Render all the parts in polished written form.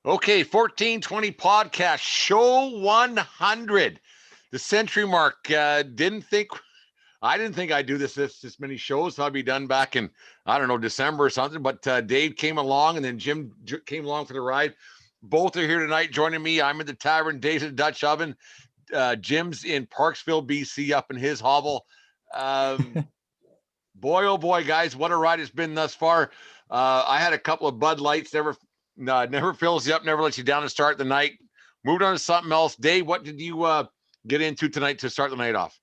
Okay, 1420 podcast, show 100, the century mark. I didn't think I'd do this many shows. I'd be done back in, I don't know, December or something. But Dave came along, and then Jim came along for the ride. Both are here tonight joining me. I'm at the tavern, Dave's at the Dutch Oven. Jim's in Parksville, BC, up in his hovel. Boy, oh boy, guys, what a ride it's been thus far. I had a couple of Bud Lights, never fills you up, never lets you down to start the night. Moved on to something else. Dave, what did you get into tonight to start the night off?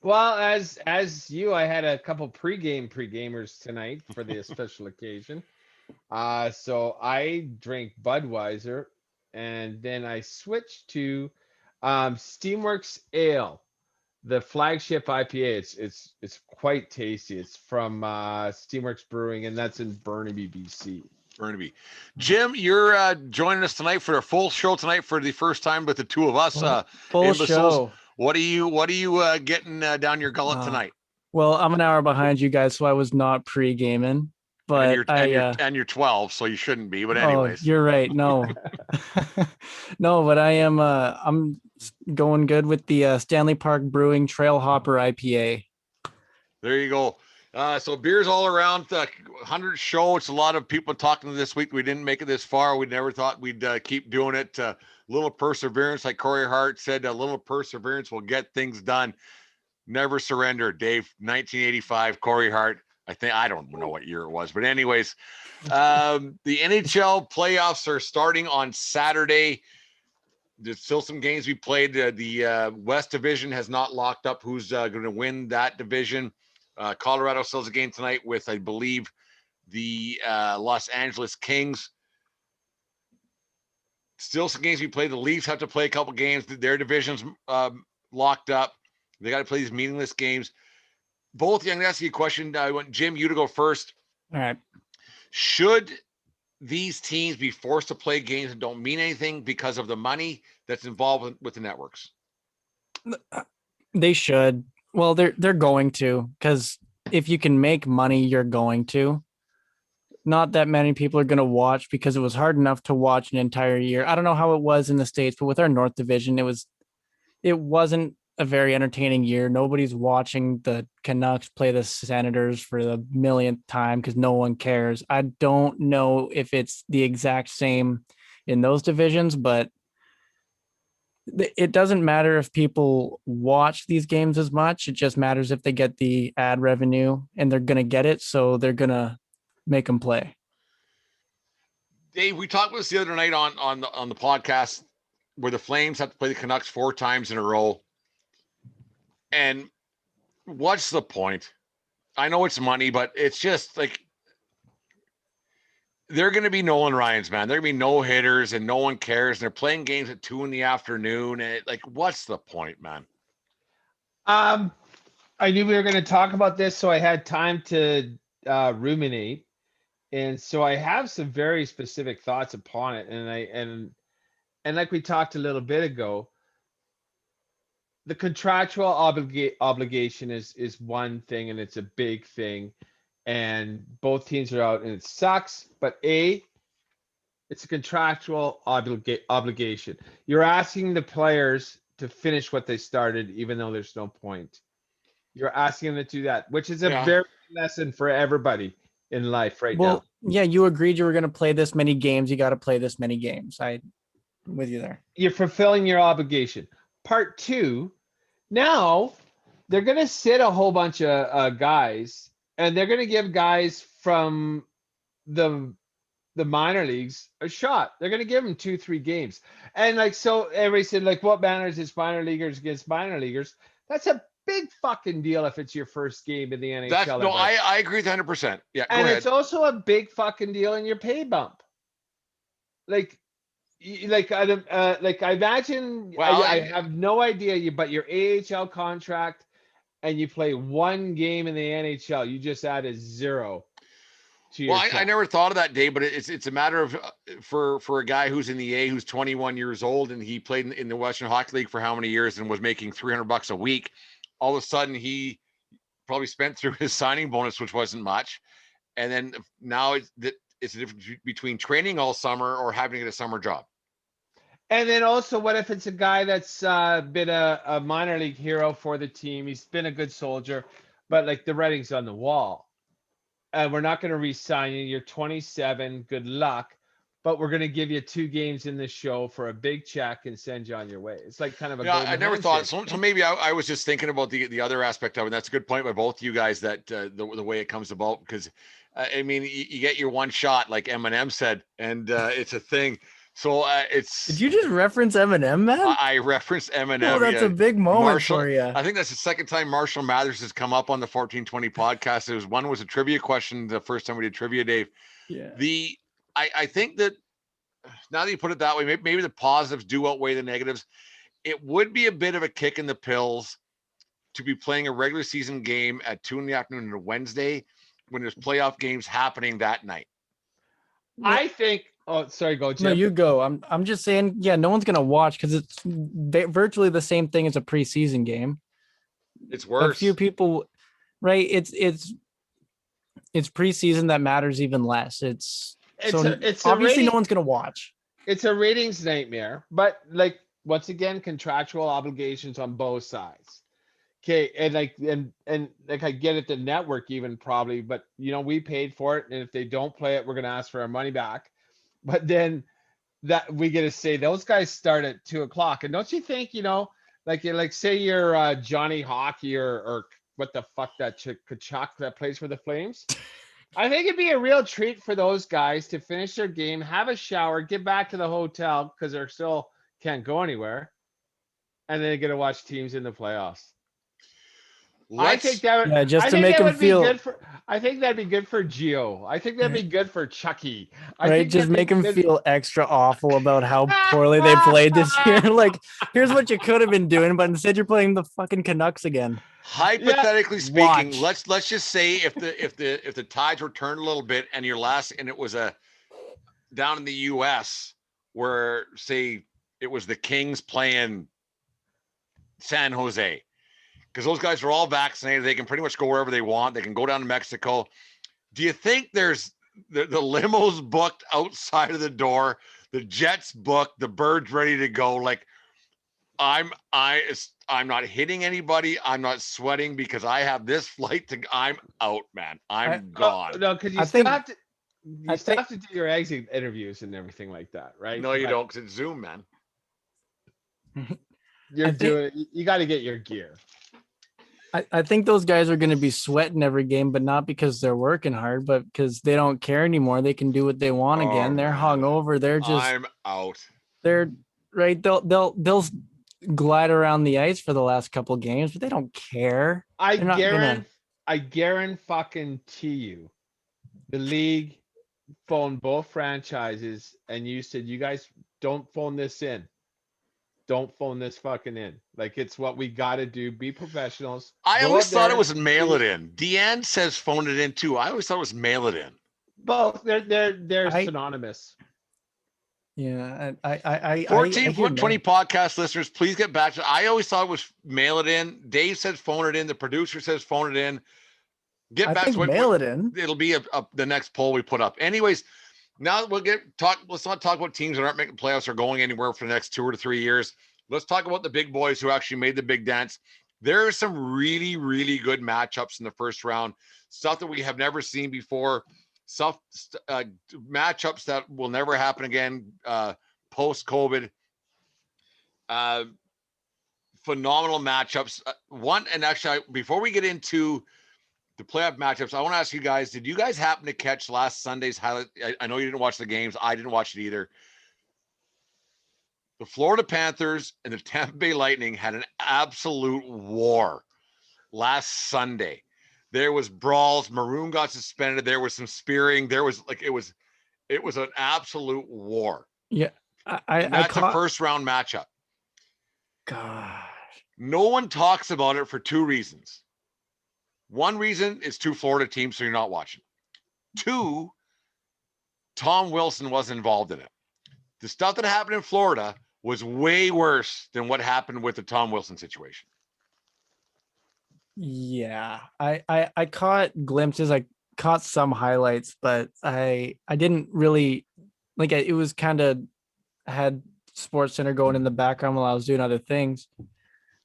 Well, as you, I had a couple pre-gamers tonight for the special occasion. So I drank Budweiser, and then I switched to Steamworks Ale, the flagship IPA. It's quite tasty. It's from Steamworks Brewing, and that's in Burnaby, BC. Burnaby. Jim, you're joining us tonight for a full show tonight for the first time with the two of us. Full imbeciles. show. What are you getting down your gullet tonight? Well, I'm an hour behind you guys, so I was not pre-gaming. But and you're 12, so you shouldn't be. But anyways, you're right. No, no, but I am. I'm going good with the Stanley Park Brewing Trail Hopper IPA. There you go. So beers all around. 100 show. It's a lot of people talking this week. We didn't make it this far. We never thought we'd keep doing it. Little perseverance, like Corey Hart said. A little perseverance will get things done. Never surrender, Dave. 1985, Corey Hart. I don't know what year it was, but anyways, the NHL playoffs are starting on Saturday. There's still some games we played. The West Division has not locked up who's going to win that division. Colorado still has a game tonight with, I believe, the Los Angeles Kings. Still some games we played. The Leafs have to play a couple games. Their division's locked up. They got to play these meaningless games. Both, I'm going to ask you a question. I want Jim, you to go first. All right. Should these teams be forced to play games that don't mean anything because of the money that's involved with the networks? They should. Well, they're going to, because if you can make money, you're going to. Not that many people are going to watch because it was hard enough to watch an entire year. I don't know how it was in the States, but with our North Division, it wasn't a very entertaining year. Nobody's watching the Canucks play the Senators for the millionth time because no one cares. I don't know if it's the exact same in those divisions, but it doesn't matter if people watch these games as much. It just matters if they get the ad revenue, and they're going to get it. So they're going to make them play. Dave, we talked about this the other night on the podcast where the Flames have to play the Canucks 4 times in a row. And what's the point? I know it's money, but it's just like they're going to be Nolan Ryans, man. They're going to be no hitters and no one cares. And they're playing games at 2 p.m. And what's the point, man? I knew we were going to talk about this, so I had time to ruminate. And so I have some very specific thoughts upon it. And like we talked a little bit ago, the contractual obligation is one thing, and it's a big thing, and both teams are out, and it sucks. But it's a contractual obligation. You're asking the players to finish what they started, even though there's no point. You're asking them to do that, which is a very lesson for everybody in life right now. Well, yeah, you agreed you were going to play this many games. You got to play this many games. I'm with you there. You're fulfilling your obligation. Part 2. Now they're going to sit a whole bunch of guys, and they're going to give guys from the minor leagues a shot. They're going to give them 2-3 games. And so everybody said, what matters is minor leaguers against minor leaguers. That's a big fucking deal if it's your first game in the NHL. I agree with 100%. Yeah, go and ahead. It's also a big fucking deal in your pay bump. I imagine. Well, I have no idea. But your AHL contract, and you play 1 game in the NHL, you just add a 0. Well, I never thought of that, Dave. But it's a matter of for a guy who's in the A, who's 21 years old, and he played in the Western Hockey League for how many years, and was making $300 a week. All of a sudden, he probably spent through his signing bonus, which wasn't much, and then now is the difference between training all summer or having to get a summer job. And then also, what if it's a guy that's been a minor league hero for the team? He's been a good soldier, but like the writing's on the wall. And we're not going to re-sign you. You're 27. Good luck. But we're going to give you 2 games in the show for a big check and send you on your way. It's like kind of a Yeah, golden I never thought handshake. so maybe I was just thinking about the other aspect of it. And that's a good point by both you guys that the way it comes about, because I mean, you get your one shot, like Eminem said, and it's a thing. So it's. Did you just reference Eminem, man? I referenced Eminem. Oh, that's a big moment Marshall, for you. I think that's the second time Marshall Mathers has come up on the 1420 podcast. One was a trivia question the first time we did trivia, Dave. Yeah. I think that now that you put it that way, maybe the positives do outweigh the negatives. It would be a bit of a kick in the pills to be playing a regular season game at 2 p.m. on a Wednesday when there's playoff games happening that night. I think. Oh, sorry, go, Jim. No, you go. I'm just saying, yeah, no one's gonna watch because it's virtually the same thing as a preseason game. It's A worse. few people, right? It's preseason that matters even less. It's obviously no one's gonna watch. It's a ratings nightmare, but like once again, contractual obligations on both sides. Okay, and like I get it, the network even probably, but we paid for it, and if they don't play it, we're gonna ask for our money back. But then that we get to say those guys start at 2:00, and don't you think like say you're Johnny Hockey or what the fuck that chick Kachuk that plays for the Flames? I think it'd be a real treat for those guys to finish their game, have a shower, get back to the hotel because they're still can't go anywhere, and then get to watch teams in the playoffs. I think that would, just I to think make that him would be feel good for. I think that'd be good for Gio. I think that'd be good for Chucky. I right. think Just that'd be make him good- feel extra awful about how poorly they played this year. Like, here's what you could have been doing, but instead you're playing the fucking Canucks again. Hypothetically speaking, watch. let's just say if the tides were turned a little bit and it was a down in the US where say it was the Kings playing San Jose, because those guys are all vaccinated, they can pretty much go wherever they want. They can go down to Mexico. Do you think there's the limos booked outside of the door, the jets booked, the birds ready to go? Like I'm not hitting anybody. I'm not sweating because I have this flight to. I'm out, man. I'm gone. No, because you still have to. You still have to do your exit interviews and everything like that, right? No, you don't, because it's Zoom, man. You got to get your gear. I think those guys are going to be sweating every game, but not because they're working hard, but because they don't care anymore. They can do what they want again. They're hungover. They're just. I'm out. They're right. They'll glide around the ice for the last couple games, but they don't care. I guarantee you, the league phoned both franchises and you said, you guys don't phone this in. Don't phone this fucking in. Like, it's what we got to do. Be professionals. I always thought it was mail it in. Deanne says phone it in too. I always thought it was mail it in. Both. They're synonymous. Yeah. 1420 podcast listeners, please get back to. I always thought it was mail it in. Dave says phone it in. The producer says phone it in. Get back to mail it in. It'll be the next poll we put up. Anyways, now let's not talk about teams that aren't making playoffs or going anywhere for the next 2 or 3 years. Let's talk about the big boys who actually made the big dance. There are some really, really good matchups in the first round, stuff that we have never seen before, matchups that will never happen again post-COVID. Phenomenal matchups. Before we get into the playoff matchups, I want to ask you guys, did you guys happen to catch last Sunday's highlight? I know you didn't watch the games. I didn't watch it either. The Florida Panthers and the Tampa Bay Lightning had an absolute war last Sunday. There was brawls. Maroon got suspended. There was some spearing. There was it was an absolute war. Yeah. That's a first round matchup. God. No one talks about it for 2 reasons. One reason is 2 Florida teams, so you're not watching. 2, Tom Wilson wasn't involved in it. The stuff that happened in Florida was way worse than what happened with the Tom Wilson situation. Yeah, I caught glimpses. caught some highlights, but I didn't really like it. It was kind of had Sports Center going in the background while I was doing other things.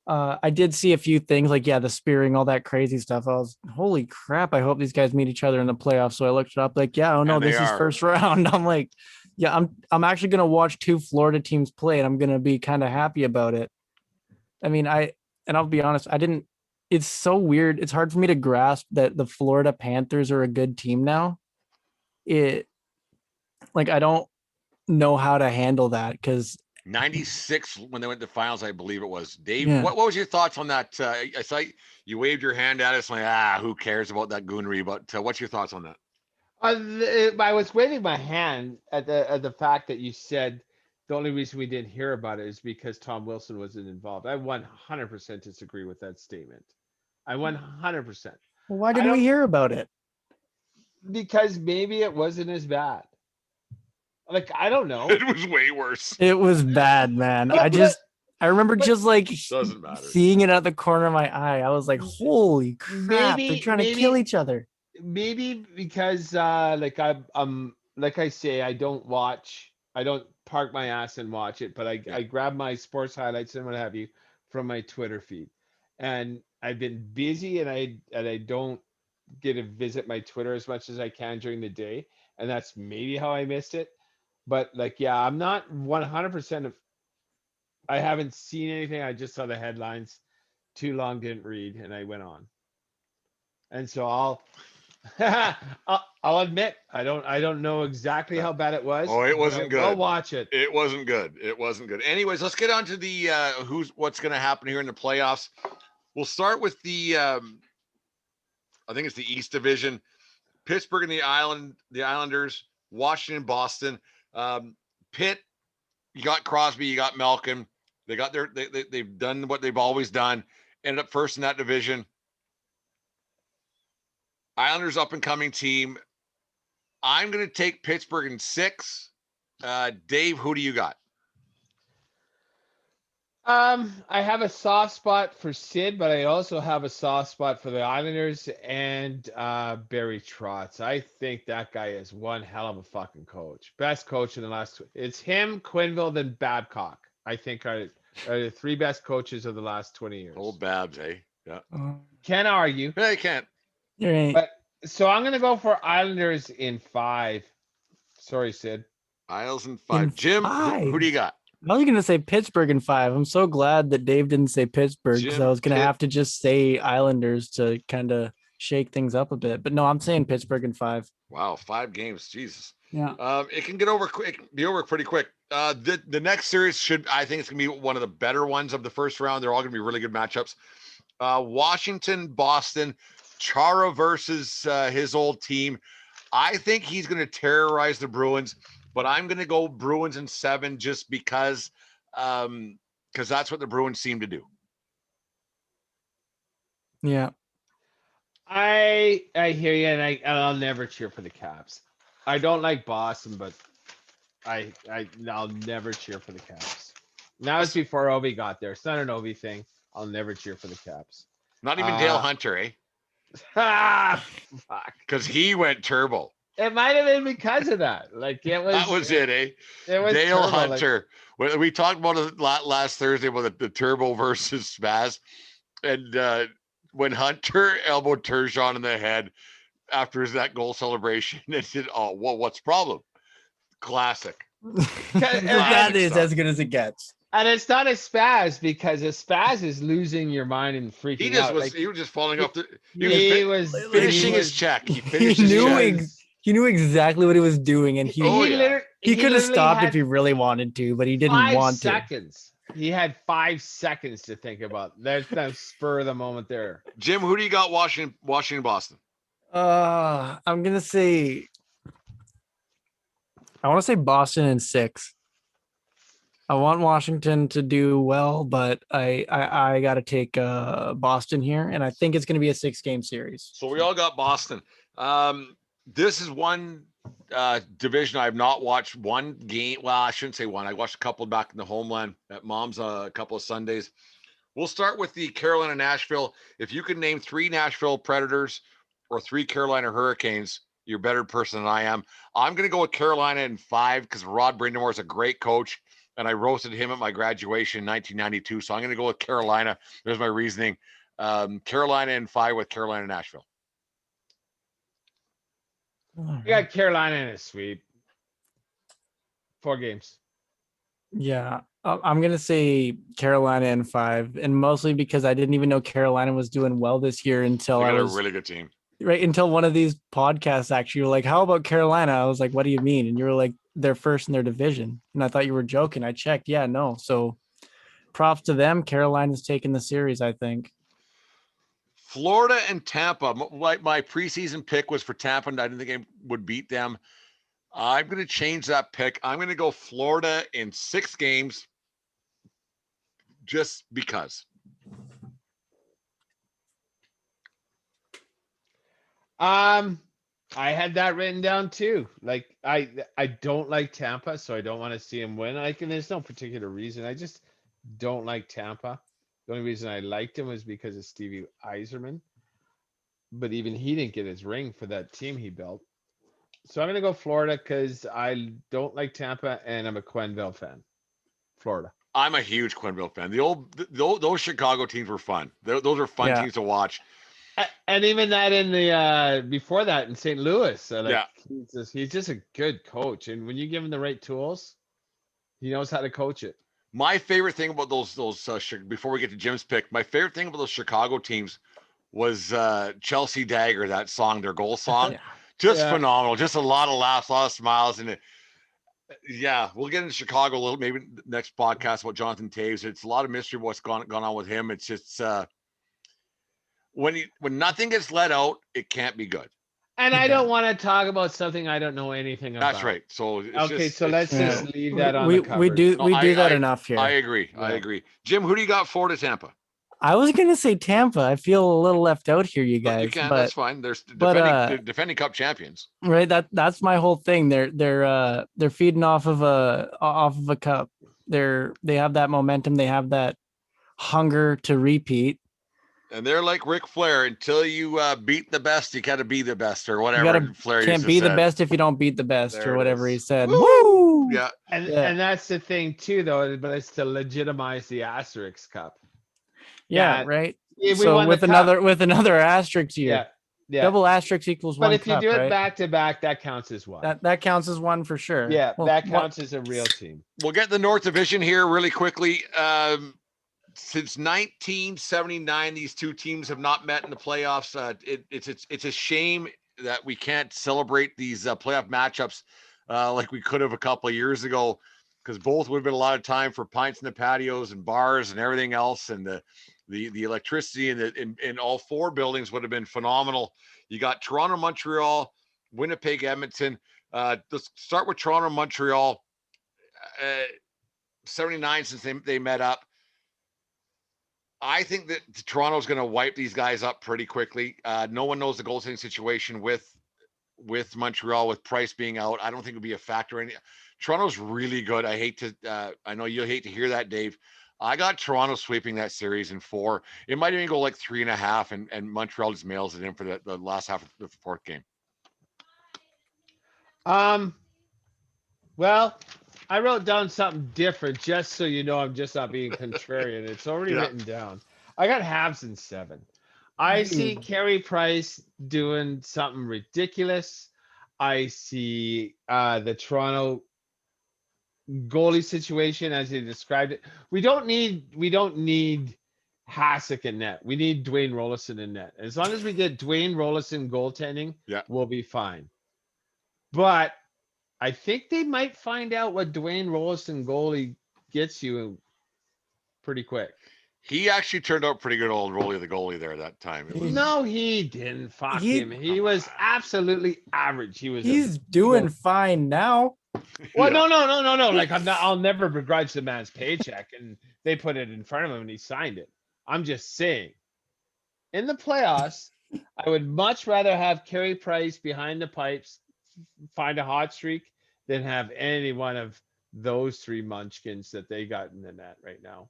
I did see a few things like, yeah, the spearing, all that crazy stuff. I was, holy crap, I hope these guys meet each other in the playoffs. So I looked it up, like, yeah, oh no, And they this is are. first round. I'm like, yeah, I'm actually gonna watch 2 Florida teams play, and I'm gonna be kind of happy about it. I mean, I'll be honest, I didn't. It's so weird. It's hard for me to grasp that the Florida Panthers are a good team now. It like I don't know how to handle that because 96 when they went to finals, I believe it was. Dave, Yeah. what was your thoughts on that? I saw you waved your hand at us like, who cares about that goonery? But what's your thoughts on that? I was waving my hand at the fact that you said the only reason we didn't hear about it is because Tom Wilson wasn't involved. I 100% disagree with that statement. I 100%. well, why I didn't we don't- hear about it? Because maybe it wasn't as bad. Like, I don't know. It was way worse. It was bad, man. But- I remember but- just like Doesn't matter. seeing it at the corner of my eye. I was like, holy crap, they're trying to kill each other. Maybe because like I say, I don't park my ass and watch it, but I grab my sports highlights and what have you from my Twitter feed. And I've been busy and I don't get to visit my Twitter as much as I can during the day. And that's maybe how I missed it. But like, yeah, I'm not 100% of, I haven't seen anything. I just saw the headlines. Too long, didn't read, and I went on. And so I'll admit I don't know exactly how bad it was. Oh, it wasn't good. I'll watch it. It wasn't good. It wasn't good. Anyways, let's get on to the what's going to happen here in the playoffs. We'll start with the I think it's the East Division. Pittsburgh and the Islanders, Washington, Boston. Pitt, you got Crosby, you got Malkin. They got they've done what they've always done. Ended up first in that division. Islanders up and coming team. I'm going to take Pittsburgh in 6. Dave, who do you got? I have a soft spot for Sid, but I also have a soft spot for the Islanders and Barry Trotz. I think that guy is one hell of a fucking coach. Best coach in the last. It's him, Quinville, then Babcock. I think are the 3 best coaches of the last 20 years. Old Babs, eh? Yeah. Can't argue. Yeah, you can't. You're right. But so I'm gonna go for Islanders in 5. Sorry, Sid. Isles in 5. In Jim, who do you 5? got? I was gonna say Pittsburgh in 5. I'm so glad that Dave didn't say Pittsburgh because Jim, I was gonna Pitt. have to just say Islanders to kind of shake things up a bit. But no, I'm saying Pittsburgh in 5. Wow, 5 games. Jesus. Yeah. It can get over quick, be over pretty quick. The next series I think it's gonna be one of the better ones of the first round. They're all gonna be really good matchups. Washington, Boston, Chara versus his old team. I think he's gonna terrorize the Bruins, but I'm gonna go Bruins in 7 just because that's what the Bruins seem to do. Yeah. I hear you, and I'll never cheer for the Caps. I don't like Boston, but I'll never cheer for the Caps. Now it's before Ovi got there. It's not an Ovi thing. I'll never cheer for the Caps. Not even Dale Hunter, eh? Ah, fuck. Because he went turbo. It might have been because of that. Like it was. That was it, eh? It was Dale turbo, like- Hunter. We talked about it last Thursday about the turbo versus Spazz, and when Hunter elbowed Turgeon in the head after that goal celebration, they said, "Oh, well, what's the problem?" Classic. That is as good as it gets. And it's not a Spazz because a Spazz is losing your mind and freaking He just out. was. Like, he was just falling off the. he was finishing he his was- check. He He finished his knew check. he knew exactly what he was doing, and he Oh, yeah. he could have literally stopped had if he really wanted to, but he didn't 5 want to. seconds. He had 5 seconds to think about. There's that spur of the moment there. Jim, who do you got? Washington, Boston. I'm gonna say. I want to say Boston in 6. I want Washington to do well, but I got to take Boston here, and I think it's going to be a 6-game series. So we all got Boston. This is one division I've not watched one game. Well, I shouldn't say one. I watched a couple back in the homeland at Mom's a couple of Sundays. We'll start with the Carolina Nashville. If you could name 3 Nashville Predators or 3 Carolina Hurricanes, you're a better person than I am. I'm going to go with Carolina in 5 because Rod Brindamore is a great coach, and I roasted him at my graduation in 1992. So I'm going to go with Carolina. There's my reasoning. Carolina in 5 with Carolina Nashville. I got Carolina in a sweep. 4 games. Yeah, I'm gonna say Carolina in 5, and mostly because I didn't even know Carolina was doing well this year until They I got a was really good team. right until one of these podcasts actually were like, "How about Carolina?" I was like, "What do you mean?" And you were like, "They're first in their division," and I thought you were joking. I checked. Yeah, no. So, props to them. Carolina's taking the series, I think. Florida and Tampa. My preseason pick was for Tampa, and I didn't think I would beat them. I'm going to change that pick. I'm going to go Florida in 6 games just because. I had that written down too. Like I don't like Tampa, so I don't want to see him win. And there's no particular reason. I just don't like Tampa. The only reason I liked him was because of Stevie Eiserman. But even he didn't get his ring for that team he built. So I'm gonna go Florida because I don't like Tampa and I'm a Quenneville fan. Florida. I'm a huge Quenneville fan. Those Chicago teams were fun. Those are fun Yeah. teams to watch. And even that in the before that in St. Louis, Yeah. he's just a good coach. And when you give him the right tools, he knows how to coach it. My favorite thing about those before we get to Jim's pick, my favorite thing about those Chicago teams was Chelsea Dagger, that song, their goal song. Yeah. Just phenomenal. Just a lot of laughs, a lot of smiles, and yeah, we'll get into Chicago a little, maybe next podcast about Jonathan Taves. It's a lot of mystery what's gone on with him. It's just when nothing gets let out, it can't be good. And I don't want to talk about something I don't know anything about. That's right. So let's just leave that on the cover. We do that enough here. I agree. Yeah. I agree. Jim, who do you got Florida, Tampa? I was gonna say Tampa. I feel a little left out here, you guys. You can. But, That's fine. There's defending Cup champions. Right. That's my whole thing. They're feeding off of a cup. They have that momentum. They have that hunger to repeat. And they're like Ric Flair. Until you beat the best, you got to be the best, or whatever. Flair can't be the best if you don't beat the best, there or whatever he said. Woo! Yeah. And that's the thing too, though. But it's to legitimize the Asterix Cup. Yeah. Right. So with another asterisk here. Yeah. Double asterisk equals one. But if cup, you do it right? back to back, that counts as one. That counts as one for sure. Yeah, that counts as a real team. We'll get the North Division here really quickly. Since 1979, these two teams have not met in the playoffs. It's a shame that we can't celebrate these playoff matchups like we could have a couple of years ago, because both would have been a lot of time for pints in the patios and bars and everything else, and the electricity in all 4 buildings would have been phenomenal. You got Toronto, Montreal, Winnipeg, Edmonton. Let's start with Toronto, Montreal. 79 since they met up. I think that Toronto's going to wipe these guys up pretty quickly. No one knows the goaltending situation with Montreal, with Price being out. I don't think it'll be a factor. Toronto's really good. I know you'll hate to hear that, Dave. I got Toronto sweeping that series in 4. It might even go like 3.5, and Montreal just mails it in for the last half of the 4th game. Well, I wrote down something different just so you know I'm just not being contrarian. It's already written down. I got Habs in 7. I see Carey Price doing something ridiculous. I see the Toronto goalie situation as you described it. We don't need Hasek in net. We need Dwayne Rollison in net. As long as we get Dwayne Rollison goaltending, we'll be fine. But I think they might find out what Dwayne Rollison goalie gets you pretty quick. He actually turned out pretty good, old Rolly the goalie there that time. No, he didn't. Fuck him. He was absolutely average. He's doing fine now. Well, no. Like I'll never begrudge the man's paycheck, and they put it in front of him and he signed it. I'm just saying, in the playoffs, I would much rather have Carey Price behind the pipes, find a hot streak, than have any one of those 3 munchkins that they got in the net right now.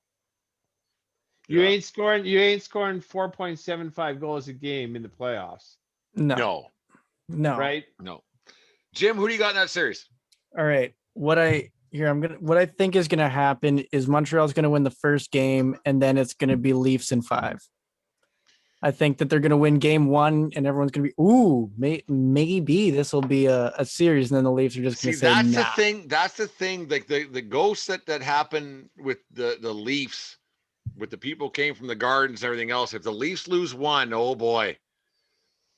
You ain't scoring 4.75 goals a game in the playoffs. No. No. right? No. Jim, who do you got in that series? All right. What I think is gonna happen is Montreal's gonna win the first game, and then it's gonna be Leafs in 5. I think that they're gonna win game 1, and everyone's gonna be, maybe this will be a series, and then the Leafs are just gonna say, that's nah. the thing. That's the thing. Like the ghosts that happened with the Leafs, with the people who came from the Gardens and everything else. If the Leafs lose one, oh boy,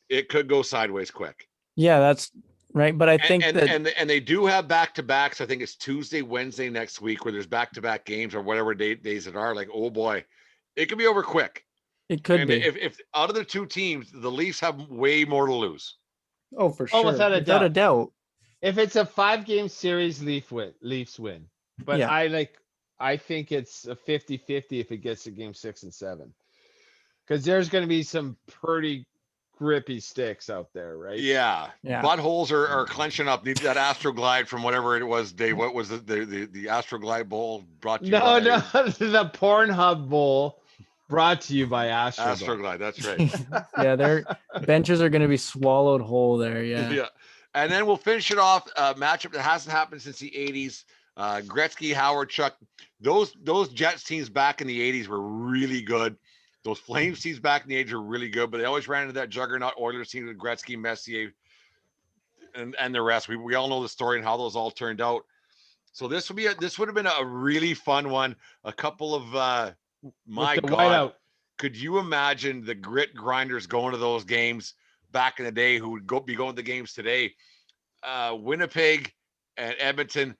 it could go sideways quick. Yeah, that's right. But I think and they do have back-to-backs. I think it's Tuesday, Wednesday next week where there's back-to-back games or whatever days it are. Like, oh boy, it could be over quick. It could be. If out of the two teams, the Leafs have way more to lose. Oh, for sure. Without a doubt. If it's a 5-game series, Leafs win. But Yeah. I think it's a 50-50 if it gets to game 6 and 7. Because there's going to be some pretty grippy sticks out there, right? Yeah. Buttholes are clenching up. Need that Astroglide from whatever it was, Dave. What was it? The Astroglide Bowl brought to you by... No, the Pornhub Bowl brought to you by Astroglide. That's right. Yeah, their benches are going to be swallowed whole there. Yeah. Yeah. And then we'll finish it off. Matchup that hasn't happened since the 80s. Gretzky, Howard, Chuck. Those Jets teams back in the 80s were really good. Those Flames teams back in the 80s were really good, but they always ran into that juggernaut Oilers team with Gretzky, Messier, and the rest. We all know the story and how those all turned out. So this would have been a really fun one. A couple of my God, could you imagine the grit grinders going to those games back in the day who would be going to the games today? Winnipeg and Edmonton.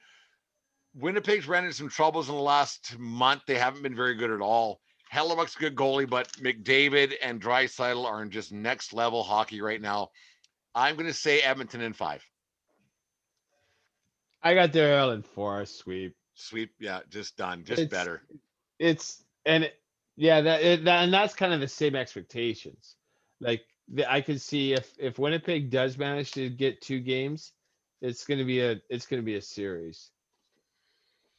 Winnipeg's ran into some troubles in the last month. They haven't been very good at all. Hellebuck's a good goalie, but McDavid and Draisaitl are in just next level hockey right now. I'm going to say Edmonton in 5. I got the Oil in 4. Sweep, yeah, just done, just better. And that's kind of the same expectations. Like I can see if Winnipeg does manage to get 2 games, it's going to be a series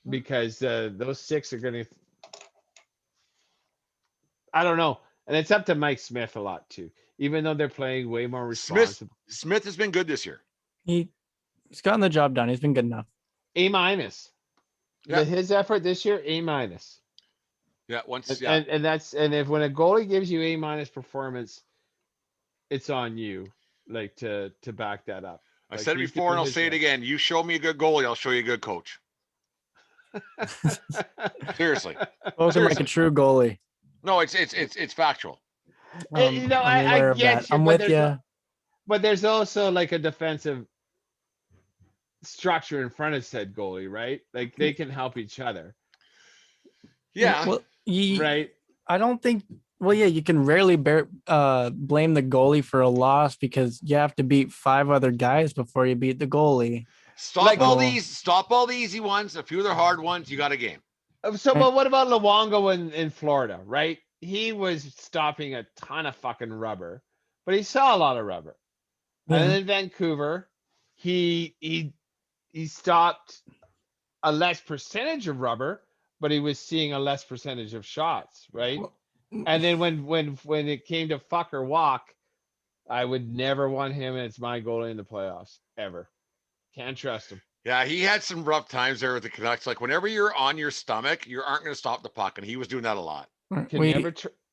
because those 6 are going to. I don't know. And it's up to Mike Smith a lot too, even though they're playing way more responsible. Smith has been good this year. He's gotten the job done. He's been good enough. A-. Yeah. His effort this year, A-. Yeah. And if when a goalie gives you A- performance, it's on you, like to back that up. I said it before and I'll say it again. You show me a good goalie, I'll show you a good coach. Seriously. Spoken like a true goalie. No, it's factual. I get you. I'm with you. But there's also like a defensive structure in front of said goalie, right? Like they can help each other. Yeah. Well, right. I don't think. Well, yeah, you can rarely blame the goalie for a loss because you have to beat 5 other guys before you beat the goalie. Stop all the easy ones. A few of the hard ones. You got a game. So, but what about Luongo in Florida, right? He was stopping a ton of fucking rubber, but he saw a lot of rubber. Yeah. And in Vancouver, he stopped a less percentage of rubber, but he was seeing a less percentage of shots, right? And then when it came to fuck or walk, I would never want him as my goalie in the playoffs ever. Can't trust him. Yeah, he had some rough times there with the Canucks. Like whenever you're on your stomach, you aren't going to stop the puck, and he was doing that a lot.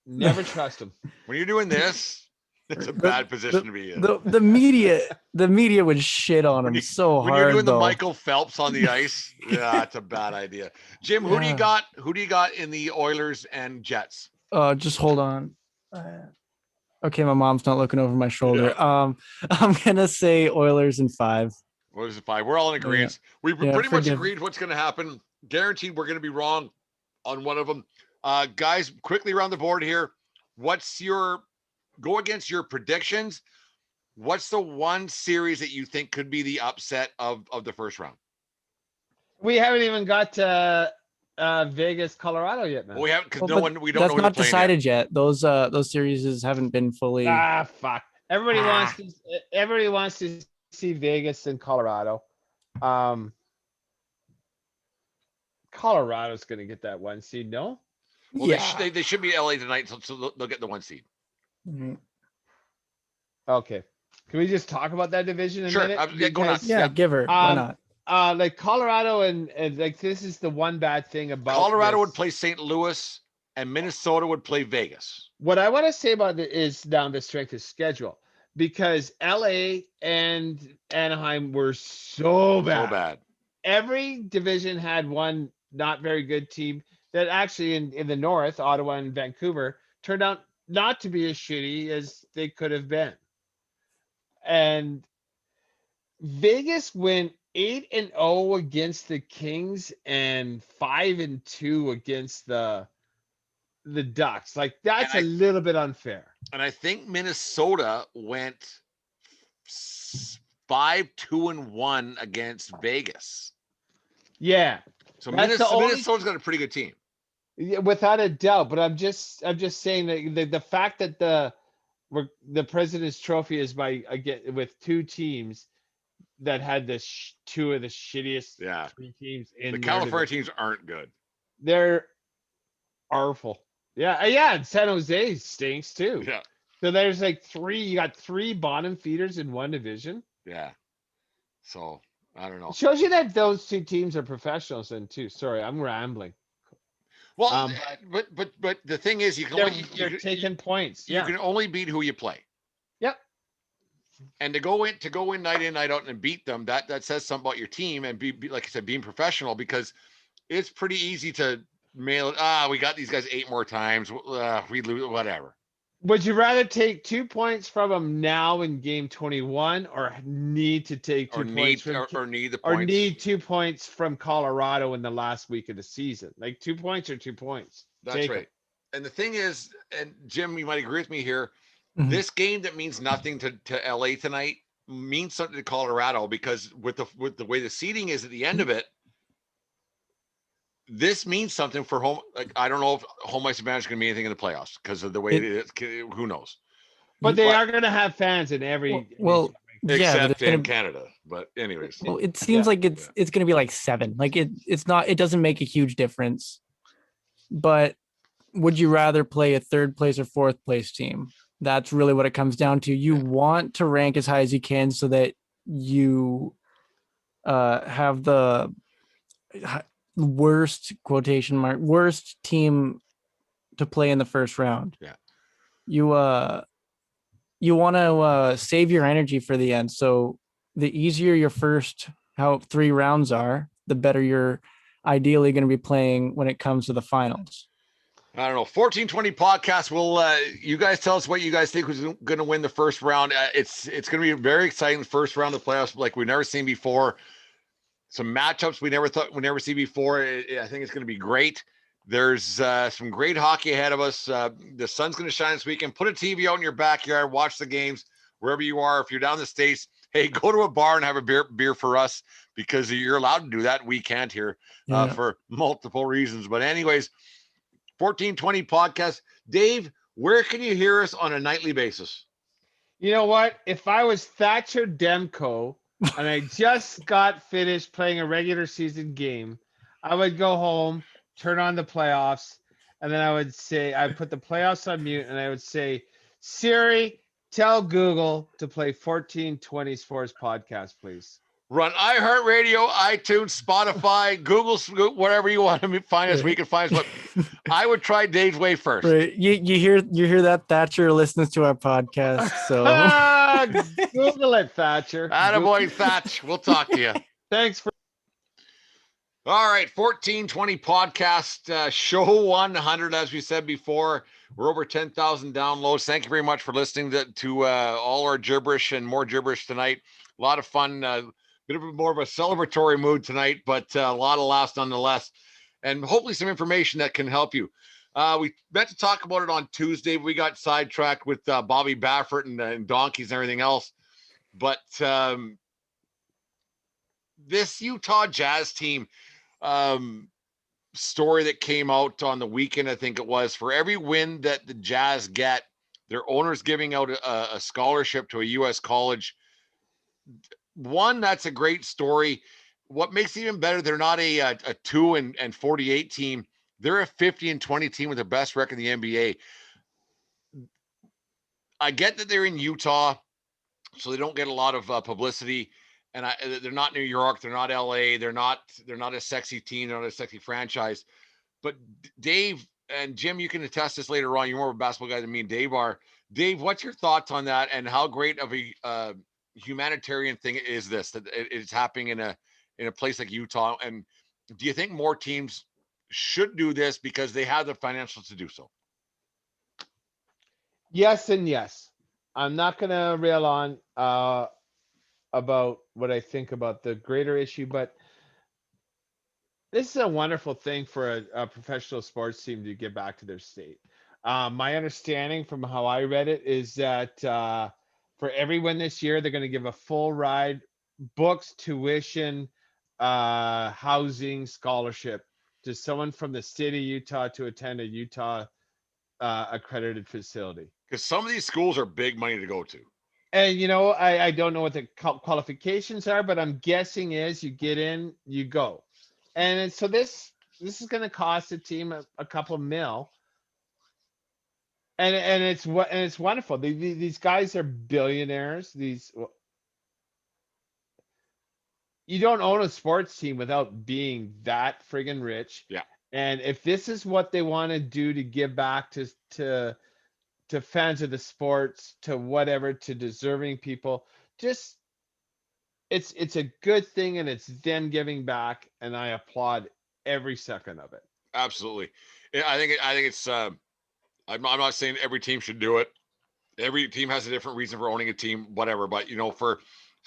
Never trust him. When you're doing this, it's a bad position to be in. The media would shit on him so hard. When you're doing though. the Michael Phelps on the ice, yeah, it's a bad idea. Jim, who do you got? Who do you got in the Oilers and Jets? Just hold on. Okay, my mom's not looking over my shoulder. Yeah. I'm gonna say Oilers in 5. Oilers in 5. We're all in agreement. Yeah. We pretty much agreed what's going to happen. Guaranteed, we're going to be wrong on one of them. Guys, quickly around the board here. Go against your predictions? What's the one series that you think could be the upset of the first round? We haven't even got to Vegas, Colorado yet, man. Well, we haven't because we don't know. That's not decided yet. Those series haven't been fully. Fuck. Everybody wants to see Vegas and Colorado. Colorado's going to get that 1 seed, no? Well, they should be LA tonight, so they'll get the 1 seed. Mm-hmm. Okay. Can we just talk about that division a Sure. minute? Yeah, go nuts. Yeah, give her. Why Um, not? like Colorado and like this is the one bad thing about Colorado would this. play St. Louis and Minnesota would play Vegas. What I want to say about it is down the strength of schedule because LA and Anaheim were so bad. So bad. Every division had one not very good team that actually in the north, Ottawa and Vancouver, turned out not to be as shitty as they could have been. And Vegas went 8-0 against the Kings and 5-2 against the Ducks. Like that's a little bit unfair. And I think Minnesota went 5-2-1 against Vegas. Yeah. So That's the only- Minnesota's got a pretty good team. Yeah, without a doubt. But I'm just saying that the fact that the President's Trophy is by again with two teams that had two of the shittiest Yeah. three teams in The their California division. teams aren't good. They're awful. Yeah, yeah. And San Jose stinks too. Yeah. So there's like you got three bottom feeders in one division. Yeah. So I don't know. It shows you that those two teams are professionals then too. Sorry, I'm rambling. Well, but the thing is, you can only They're taking points. you Yeah. can only beat who you play. Yep. And to go in night in, night out and beat them, that says something about your team and be like I said, being professional, because it's pretty easy to mail it. We got these guys 8 more times. We lose, whatever. Would you rather take 2 points from them now in game 21 or need to take 2 points from or need the or points. need 2 points from Colorado in the last week of the season? Like 2 points or 2 points. That's Take 'em. right. And the thing is, and Jim, you might agree with me here, Mhm. this game that means nothing to LA tonight means something to Colorado, because with the way the seating is at the end of it, this means something for home. Like, I don't know if home ice advantage is going to be anything in the playoffs because of the way it is. Who knows? But they are going to have fans in every. Well, yeah, but Except it's gonna, in Canada. But anyways, well, it seems like it's gonna be like 7. Like it's not. It doesn't make a huge difference. But would you rather play a 3rd place or 4th place team? That's really what it comes down to. You want to rank as high as you can so that you have the worst team to play in the first round. Yeah. You want to save your energy for the end. So the easier your first 3 rounds are, the better you're ideally going to be playing when it comes to the finals. I don't know. 1420 podcast. Will you guys tell us what you guys think was going to win the first round? It's going to be a very exciting first round of the playoffs, like we've never seen before. Some matchups we never see before. I think it's going to be great. There's some great hockey ahead of us. The sun's going to shine this weekend. Put a TV out in your backyard. Watch the games wherever you are. If you're down in the States, hey, go to a bar and have a beer for us, because you're allowed to do that. We can't here for multiple reasons. But anyways, 1420 podcast. Dave, where can you hear us on a nightly basis? You know what? If I was Thatcher Demko and I just got finished playing a regular season game, I would go home, turn on the playoffs, and then I'd put the playoffs on mute and I would say, Siri, tell Google to play 1420 Sports Podcast, please. Run iHeartRadio, iTunes, Spotify, Google, whatever you want to find us. We can find us. But I would try Dave's way first. Right. You hear that Thatcher listens to our podcast. So Google it, Thatcher. Attaboy, Thatch. We'll talk to you. Thanks for. All right, 1420 podcast, show 100. As we said before, we're over 10,000 downloads. Thank you very much for listening to all our gibberish and more gibberish tonight. A lot of fun. Bit of more of a celebratory mood tonight, but a lot of laughs nonetheless, and hopefully some information that can help you. We meant to talk about it on Tuesday. We got sidetracked with Bobby Baffert and donkeys and everything else. But this Utah Jazz team story that came out on the weekend, I think it was, for every win that the Jazz get, their owner's giving out a scholarship to a U.S. college. One, that's a great story. What makes it even better, they're not a 2-48 team. They're a 50-20 team with the best record in the NBA. I get that they're in Utah. so they don't get a lot of publicity. And they're not New York, they're not LA, they're not a sexy team, they're not a sexy franchise. But Dave and Jim, you can attest this later on. You're more of a basketball guy than me and Dave are. Dave, what's your thoughts on that, and how great of a humanitarian thing is this that it's happening in a place like Utah? And do you think more teams should do this because they have the financials to do so? Yes and yes. I'm not gonna rail on about what I think about the greater issue, but this is a wonderful thing for a professional sports team to give back to their state. My understanding from how I read it is that for everyone this year, they're going to give a full ride, books, tuition, housing, scholarship to someone from the state of Utah to attend a Utah accredited facility. Because some of these schools are big money to go to. And I don't know what the qualifications are, but I'm guessing is you get in, you go. And so this is going to cost the team a couple mil, and it's wonderful. These guys are billionaires. You don't own a sports team without being that friggin' rich. Yeah. And if this is what they want to do to give back to fans of the sports, to whatever, to deserving people, just it's a good thing, and it's them giving back, and I applaud every second of it. Absolutely. Yeah, I think it's I'm not saying every team should do it. Every team has a different reason for owning a team, whatever. But for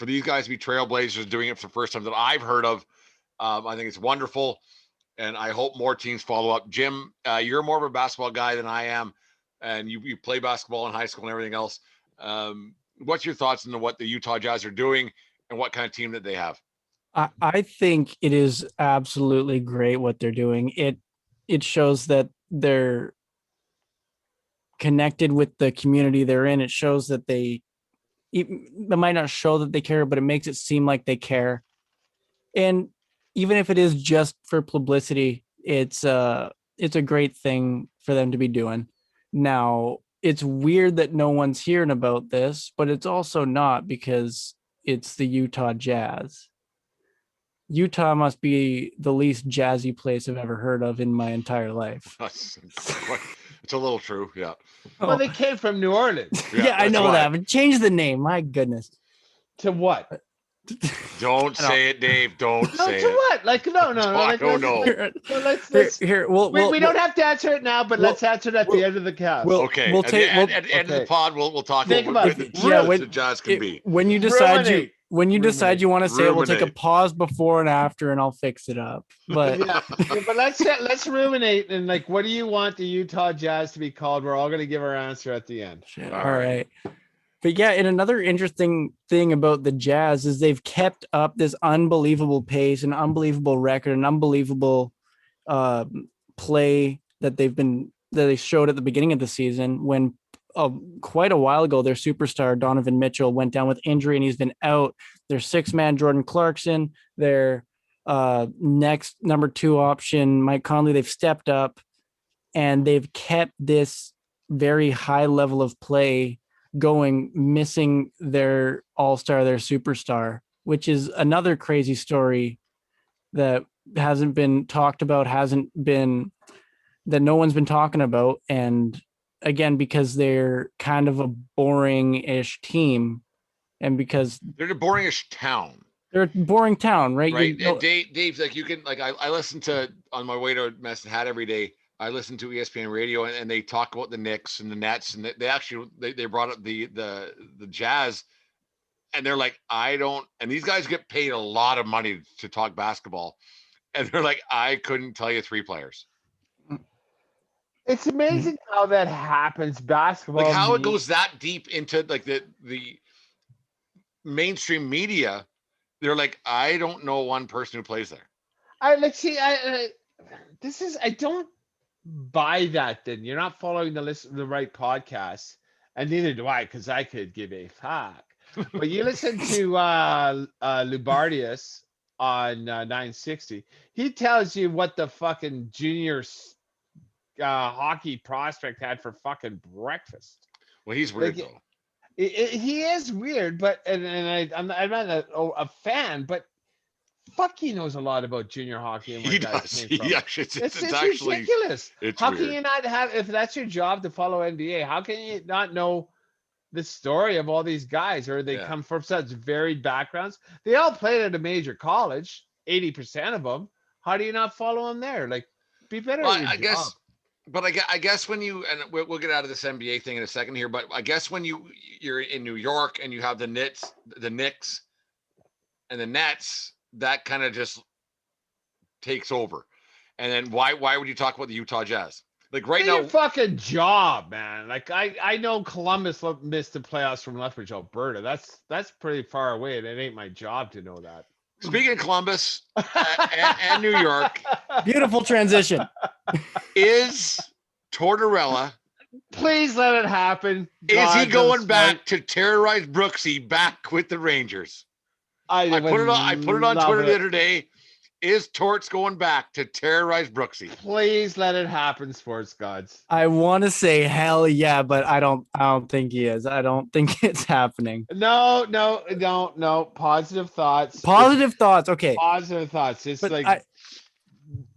these guys to be trailblazers doing it for the first time that I've heard of, I think it's wonderful, and I hope more teams follow up. Jim, you're more of a basketball guy than I am, and you play basketball in high school and everything else. What's your thoughts on what the Utah Jazz are doing and what kind of team that they have? I think it is absolutely great what they're doing. It shows that they're connected with the community they're in. It shows that they might not show that they care, but it makes it seem like they care. And even if it is just for publicity, it's a great thing for them to be doing. Now, it's weird that no one's hearing about this, but it's also not, because it's the Utah Jazz. Utah must be the least jazzy place I've ever heard of in my entire life. It's a little true, yeah. Well, they came from New Orleans. Yeah, I know that, but change the name. My goodness. To what? Don't say it, Dave. Don't say to it. what? Like no. I don't know. Let's here. We don't have to answer it now, but let's answer it at the end of the cast. Okay. At the end of the pod, we'll talk Think about about the Jazz can be. When you decide Ruminate. when you decide you want to say it, we'll take a Ruminate. pause before and after, and I'll fix it up. But Yeah, but let's ruminate, and like, what do you want the Utah Jazz to be called? We're all going to give our answer at the end. shit, all right. But yeah, and another interesting thing about the Jazz is they've kept up this unbelievable pace, an unbelievable record, an unbelievable play that they showed at the beginning of the season, when quite a while ago their superstar Donovan Mitchell went down with injury and he's been out. Their six-man Jordan Clarkson, their next number 2 option Mike Conley, they've stepped up and they've kept this very high level of play going, missing their all-star, their superstar, which is another crazy story that hasn't been talked about, that no one's been talking about. And again, because they're kind of a boring-ish team, and because they're a boring-ish town. They're a boring town, right? Right. Dave's like, you can, like, I listen to, on my way to Medicine Hat every day, I listen to ESPN radio, and they talk about the Knicks and the Nets, and they actually they brought up the Jazz, and they're like, and these guys get paid a lot of money to talk basketball, and they're like, I couldn't tell you 3 players. It's amazing how that happens. Basketball, like how it goes that deep into like the mainstream media. They're like, I don't know one person who plays there. I don't buy that. Then you're not following the right podcasts, and neither do I, because I could give a fuck. But you listen to Lubardius on 960. He tells you what the fucking junior hockey prospect had for fucking breakfast. Well, he's weird Like, though. He is weird, but I'm not a fan, but fuck, he knows a lot about junior hockey and where He guys does. came He from. actually, it's It's actually, ridiculous. it's How can weird. you not have, if that's your job to follow NBA, how can you not know the story of all these guys, or they Yeah. come from such varied backgrounds? They all played at a major college, 80% of them. How do you not follow them there? Like, be better Well, at your I job. guess, but I guess when you, and we'll get out of this NBA thing in a second here, but I guess when you're in New York and you have the Knicks, and the Nets, that kind of just takes over. And then why would you talk about the Utah Jazz? Like right Do your now, fucking job, man. Like I know Columbus missed the playoffs from Lethbridge, Alberta. That's pretty far away, and it ain't my job to know that. speaking of Columbus and New York, Beautiful transition. is Tortorella, Please let it happen. is he God, going just back to terrorize Brooksy back with the Rangers? I put it on love Twitter the it. other day. Is Torts going back to terrorize Brooksy? Please let it happen, sports gods. I want to say hell yeah, but I don't think he is. I don't think it's happening. No. Positive thoughts. Positive thoughts. Okay. Positive thoughts. It's But like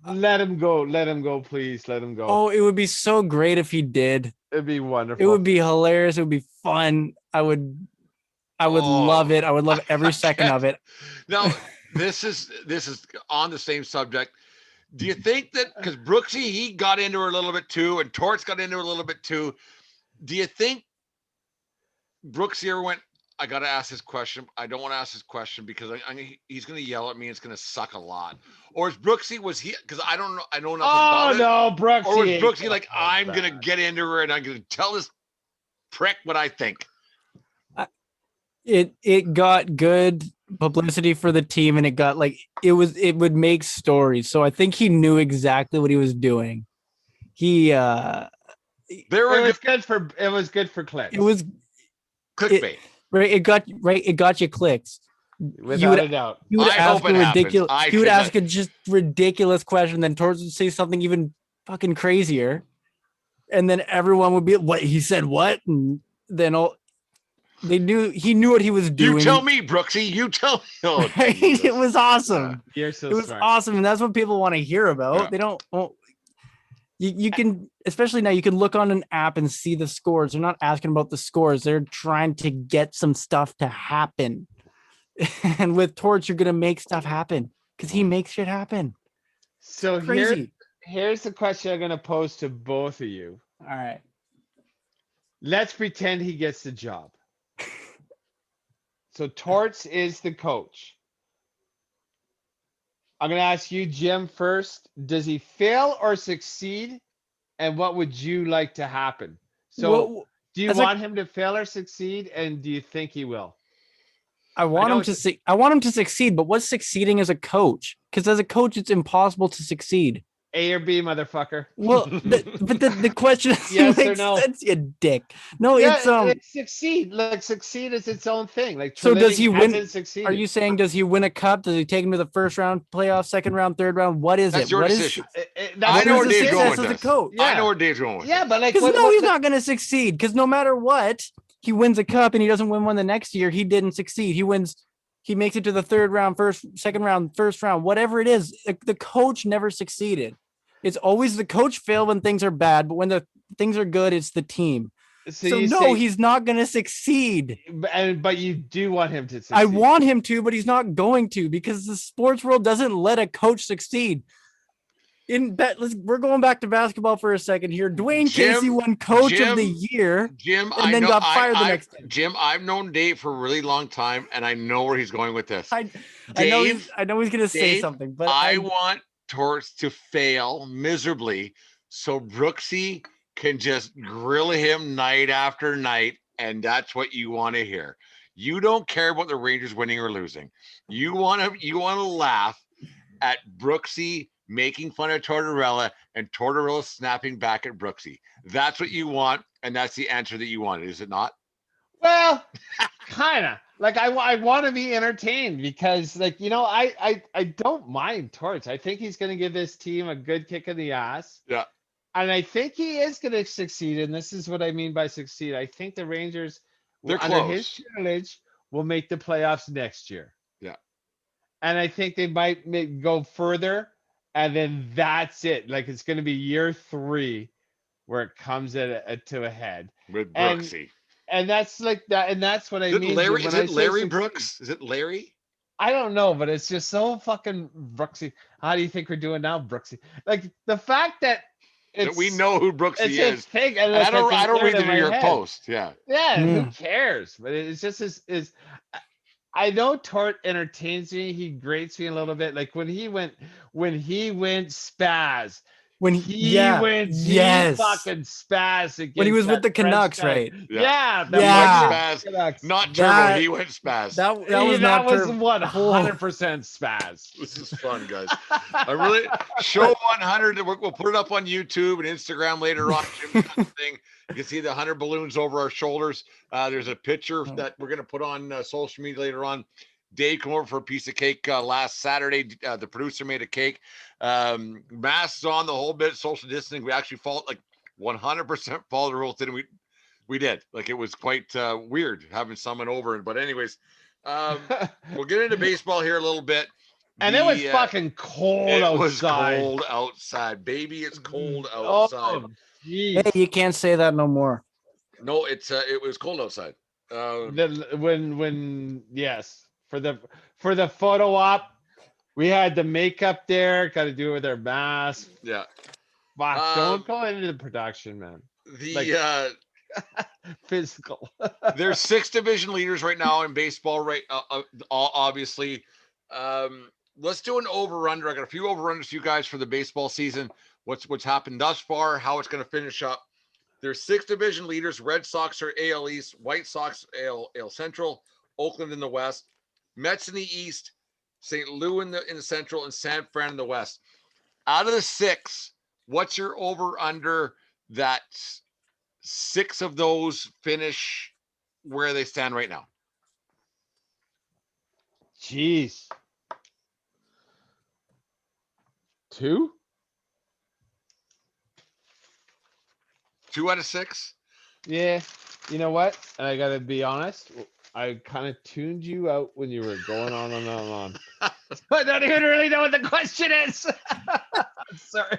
let him go. Let him go, please. Let him go. oh, it would be so great if he did. It'd be wonderful. It would be hilarious. It would be fun. I would love it. I would love every second of it. Now, this is on the same subject. Do you think that because Brooksy, he got into her a little bit too, and Torts got into her a little bit too? Do you think Brooksy ever went, I got to ask this question. I don't want to ask this question because he's going to yell at me. It's going to suck a lot. Or is Brooksy, was he, because I don't know. I know nothing about it. Oh, no, Brooksy. Or was ain't Brooksy like, gonna I'm come going to back. get into her and I'm going to tell this prick what I think? It got good publicity for the team, and it got like it would make stories. So I think he knew exactly what he was doing. He There It were was good for clicks. it was clickbait. right. It got you clicks. Without a doubt. You would I ask hope a it happens. ridiculous. He would ask a just ridiculous question, then Torres would say something even fucking crazier, and then everyone would be, "What he said? What?" And then he knew what he was doing. You tell me, Brooksy. You tell me. Oh, Right? Jesus. It was awesome. You're so It was smart. awesome, and that's what people want to hear about. Yeah. They don't. Well, you can, especially now, you can look on an app and see the scores. They're not asking about the scores. They're trying to get some stuff to happen. And with Torch, you're gonna make stuff happen because he makes shit happen. So Crazy. here's the question I'm gonna pose to both of you. All right. Let's pretend he gets the job. So Torts is the coach. I'm gonna ask you, Jim, first. Does he fail or succeed? And what would you like to happen? So Well, do you as a- want him to fail or succeed? And do you think he will? I want know him to I want him to succeed, but what's succeeding as a coach? Because as a coach, it's impossible to succeed. A or B, motherfucker? Well, the question is, Yes or makes no? sense, you dick. No, Yeah, it's succeed. Like succeed is its own thing. Like So does Treliving he win- hasn't succeeded. Are you saying, does he win a cup? Does he take him to the first round playoff, second round, third round? What is That's it? your What is decision. That's I know his where Dave's decision. going success with as a this. coach? Yeah. I know where Dave's going with Yeah, this. but like Because what, no, what's he's the- not going to succeed. Because no matter what, he wins a cup and he doesn't win one the next year. He didn't succeed. He makes it to the third round, second round, first round, whatever it is. The coach never succeeded. It's always the coach fail when things are bad, but when the things are good, it's the team. So you no, say- he's not going to succeed. but you do want him to succeed. I want him to, but he's not going to because the sports world doesn't let a coach succeed. We're going back to basketball for a second here. Dwayne Jim- Casey won Coach of Jim- the Year. Jim, And then got fired the I, next day. Jim, I've known Dave for a really long time, and I know where he's going with this. I know Dave, I know he's going to say Dave, something, but I want Torts to fail miserably so Brooksy can just grill him night after night, and that's what you want to hear. You don't care about the Rangers winning or losing. You want to laugh at Brooksy making fun of Tortorella and Tortorella snapping back at Brooksy. That's what you want, and that's the answer that you wanted, is it not? Well, kind of. Like I want to be entertained because, like, you know, I don't mind Torts. I think he's going to give this team a good kick in the ass. Yeah. And I think he is going to succeed. And this is what I mean by succeed. I think the Rangers They're under his close. tutelage will make the playoffs next year. Yeah. And I think they might go further, and then that's it. Like it's going to be year 3 where it comes to a head. With And Brooksy. and that's like that, and that's what I mean. Jim, when Is I it say Larry succeed. Brooks? Is it Larry? I don't know, but it's just so fucking Brooksy. How do you think we're doing now, Brooksy? Like the fact that That we know who Brooksy it's a is. thing, And like, I don't hear read it the in New my York head. Post. Yeah. Yeah, who Mm. cares? But it's just is. I know Tort entertains me. He grates me a little bit. Like when he went Spazz. When He went yes. fucking Spazz against When he was with that the French Canucks, guy. right? Yeah, the Yeah. Spazz. Canucks. Not Turbo. That- He went Spazz. That Yeah, was that not was Tur- 100% Spazz. This is fun, guys. I really show 100. We'll put it up on YouTube and Instagram later on. Jim's got the thing. You can see the 100 balloons over our shoulders. There's a picture that we're going to put on social media later on. Dave came over for a piece of cake last Saturday. The producer made a cake. Masks on, the whole bit, social distancing. We actually followed, like 100% follow the rules. Didn't we did. Like it was quite weird having someone over. But anyways, we'll get into baseball here a little bit. And it was fucking cold outside. It was cold outside, baby. It's cold outside. Oh, geez. Hey, you can't say that no more. No, it was cold outside. When yes, for the photo op, we had the makeup there. Got to do it with our mask. Yeah. Fuck, don't go into the production, man. Physical. There's 6 division leaders right now in baseball, right? Obviously. Let's do an over-under. I got a few over-unders for you guys for the baseball season. What's happened thus far, how it's going to finish up. There's 6 division leaders. Red Sox are AL East, White Sox AL Central, Oakland in the West, Mets in the East, St. Louis in the Central, and San Fran in the West. Out of the 6, what's your over-under that 6 of those finish where they stand right now? Jeez. 2? 2 out of 6? Yeah. You know what? I gotta be honest. I kind of tuned you out when you were going on and on and on. I don't even really know what the question is. Sorry.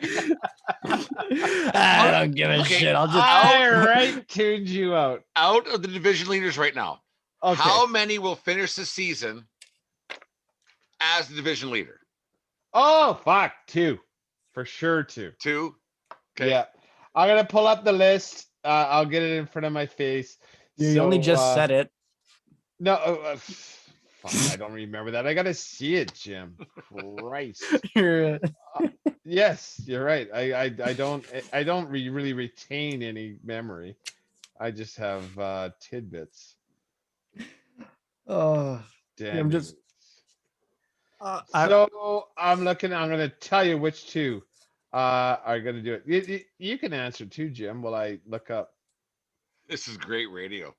I don't give a Okay, shit. I'll just I tuned you out. Out of the division leaders right now, Okay. how many will finish the season as the division leader? Oh, fuck. 2. For sure 2. 2? Okay. Yeah. I'm gonna pull up the list. I'll get it in front of my face. you only just said it. No, fuck, I don't remember that. I gotta see it, Jim. Christ. You're- Yes, you're right. I don't really retain any memory. I just have tidbits. oh, Damn. I'm just. So I'm gonna tell you which 2 are gonna do it. You can answer too, Jim, while I look up. This is great radio.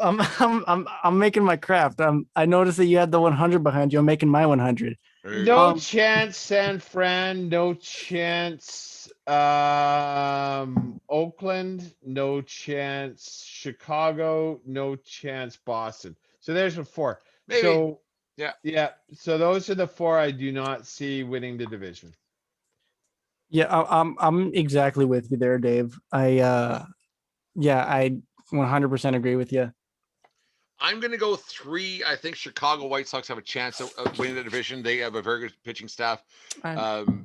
I'm making my craft. I noticed that you had the 100 behind you. I'm making my 100. There you No go. chance, San Fran. No chance. Oakland. No chance. Chicago. No chance. Boston. So there's the 4. Maybe. So yeah. So those are the 4 I do not see winning the division. Yeah, I'm exactly with you there, Dave. I 100% agree with you. I'm going to go 3. I think Chicago White Sox have a chance of winning the division. They have a very good pitching staff. I'm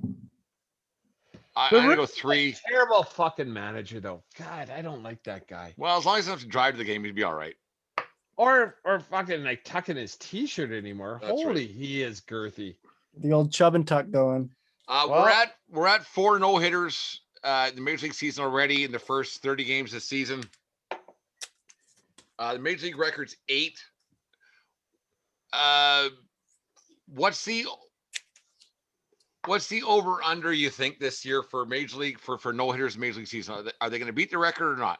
going to go 3. Terrible fucking manager though. God, I don't like that guy. Well, as long as he doesn't have to drive to the game, he'd be all right. Or fucking like tucking his t-shirt anymore. That's Holy, right. he is girthy. The old chub and tuck going. We're at 4 no-hitters the Major League season already in the first 30 games this season. The Major League record's 8. What's the over-under you think this year for Major League for no-hitters in Major League season? Are they going to beat the record or not?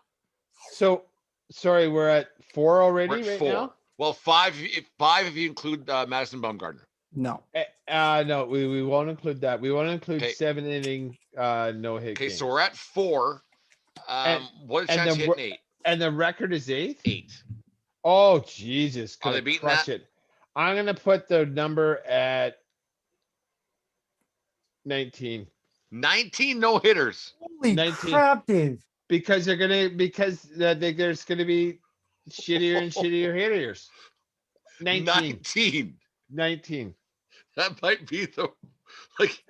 So sorry, we're at 4 already We're at right 4. now. Well, 5 if you include Madison Bumgarner. No. No, we won't include that. We won't include Okay. 7-inning no-hit Okay, games. so we're at 4. What a chance you hit an 8? And the record is 8th? 8. Oh Jesus, Are they gonna beating crush that? it. I'm gonna put the number at 19. 19 no hitters. Holy 19. crap, Dave. Because there's gonna be shittier and shittier hitters. 19. 19. 19. That might be the like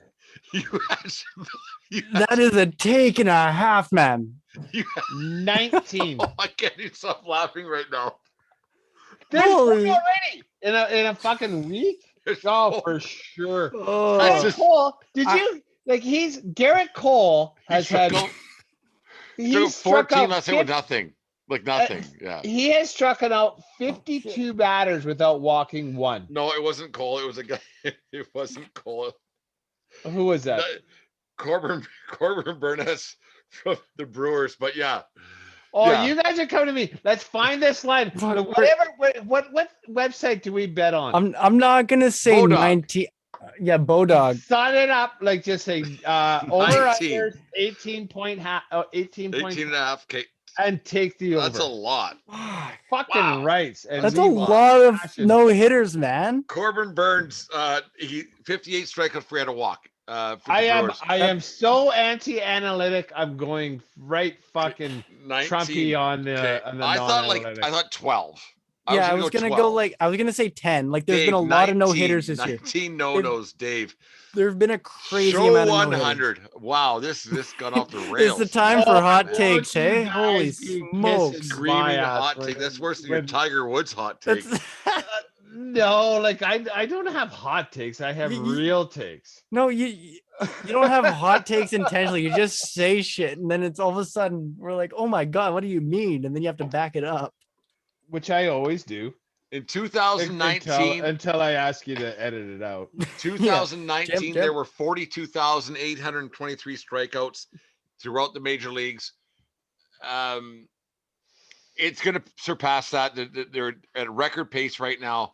you actually you That is a take and a half, man. you 19. oh, I can't even stop laughing right now. There's Holy- 20 already in a fucking week. There's Oh, four. for sure. Oh, Garrett just- Cole, did I- you like Garrett Cole He has struck had out, he struck 14 out last night with 50 nothing. Like nothing. Yeah. he has struck out 52 batters without walking one. No, it wasn't Cole. It was a guy. It wasn't Cole. Who was that? Corbin Burness from the Brewers. But yeah. Oh, Yeah. you guys are coming to me. Let's find this line. But What website do we bet on? I'm not gonna say Bodog. 19. Yeah, Bodog. Sign it up. Like just say over 19. under 18 point 18 point 18 and a half. Okay. and take the over. That's a lot. Fucking Wow. rights. And That's a leave off lot of passion. no hitters, man. Corbin Burns, he 58 strikeouts for he had a walk. For the Brewers. I am so anti-analytic. I'm going right fucking 19. Trumpy on the I thought non-analytic. I thought 12. Yeah, I was gonna go 12. like I was gonna say 10. Like there's Dave, been a lot of no 19, hitters this year. 19 no-nos, Dave. There's been a crazy Show amount of no-hitters. 100. Wow, this got off the It's rails. the time for Oh, hot don't takes, you hey? guys Holy be smokes. kissing Screaming my ass hot when- take. That's worse than your when- Tiger Woods hot take. That's No, like I don't have hot takes. I have You- real takes. no, you don't have hot takes intentionally. You just say shit, and then it's all of a sudden we're like, oh my god, what do you mean? And then you have to back it up. Which I always do. In 2019, Until I ask you to edit it out. 2019, Jim. there were 42,823 strikeouts throughout the major leagues. It's going to surpass that. They're at a record pace right now.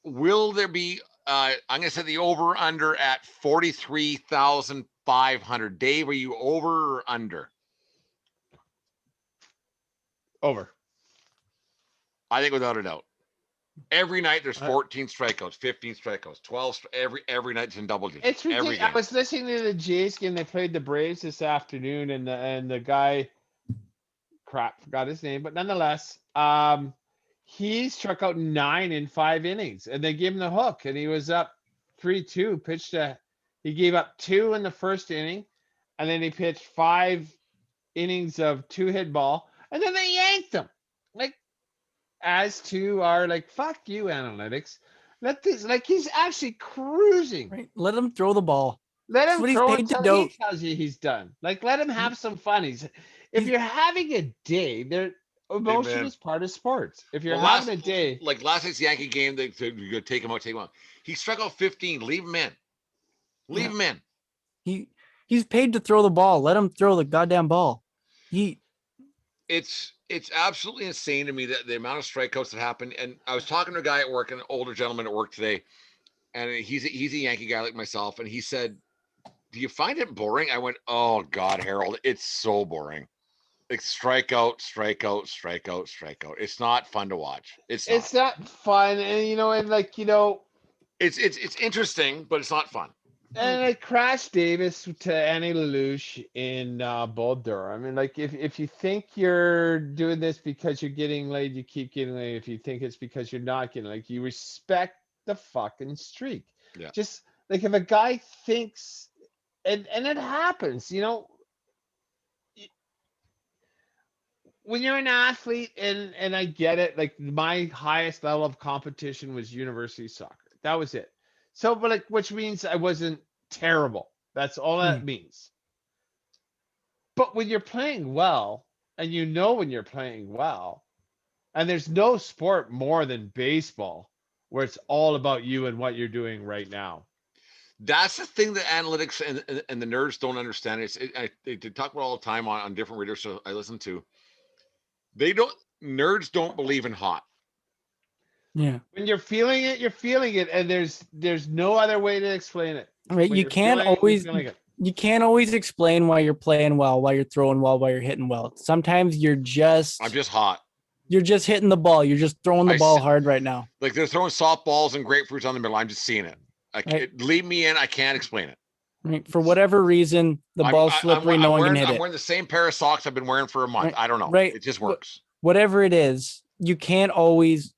Will there be? I'm going to set the over under at 43,500. Dave, are you over or under? Over. I think without a doubt. Every night there's I- 14 strikeouts, 15 strikeouts, 12. Every night it's in double digits. It's every ridiculous. I game. was listening to the Jays game. They played the Braves this afternoon, and the guy, crap, forgot his name, but nonetheless, he struck out 9 in 5 innings, and they gave him the hook, and he was up 3-2. He gave up 2 in the first inning, and then he pitched 5 innings of 2-hit ball, and then they yanked him. Like, as to our like, fuck you, analytics. Let this like he's actually cruising. Right? Let him throw the ball. Let That's him what he's throw paid it to till do. he tells you he's done. Like, let him have some fun. If he's- you're having a day, emotion man. is part of sports. If you're Well, having a day, like last night's Yankee game, you're gonna take him out, take him out. He struck out 15. Leave him in. Leave him in. He's paid to throw the ball. Let him throw the goddamn ball. It's absolutely insane to me that the amount of strikeouts that happen. And I was talking to a guy at work, an older gentleman at work today, and he's a Yankee guy like myself, and he said, "Do you find it boring?" I went, "Oh God, Harold, it's so boring. Like strikeout, strikeout, strikeout, strikeout. It's not fun to watch. It's not fun. And it's interesting, but it's not fun." and I crashed Davis to Annie Lelouch in Bull Durham. And like, if you think you're doing this because you're getting laid, you keep getting laid. If you think it's because you're not getting like, you respect the fucking streak. Yeah. Just like if a guy thinks, and it happens, when you're an athlete, and I get it, like my highest level of competition was university soccer. That was it. So, but like, which means I wasn't terrible. That's all that means. But when you're playing well, and when you're playing well, and there's no sport more than baseball where it's all about you and what you're doing right now. That's the thing that analytics and the nerds don't understand. They talk about all the time on different radio shows I listen to. Nerds don't believe in hot. Yeah. When you're feeling it, you're feeling it, and there's no other way to explain it. Right. When You you're can't feeling it, you're always feeling it. you can't always explain why you're playing well, why you're throwing well, why you're hitting well. Sometimes you're just I'm just hot. You're just hitting the ball. You're just throwing the ball hard right now. Like they're throwing softballs and grapefruits on the middle. I'm just seeing it. Leave me in. I can't explain it. Right. For whatever reason, the ball's slippery. No one can hit it. I'm wearing the same pair of socks I've been wearing for a month. Right. I don't know. Right. It just works. Whatever it is, you can't always.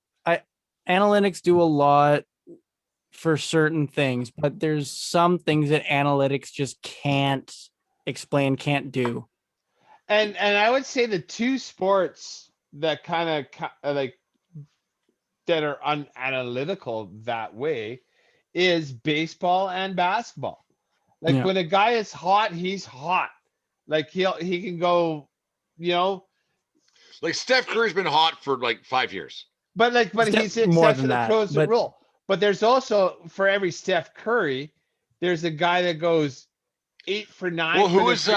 Analytics do a lot for certain things, but there's some things that analytics just can't explain, can't do. And I would say the two sports that kind of like that are unanalytical that way is baseball and basketball. Like when a guy is hot, he's hot. Like he can go, like Steph Curry's been hot for like 5 years. But he's more than that. Pros the rule. But there's also, for every Steph Curry, there's a guy that goes 8 for 9. Well, who was it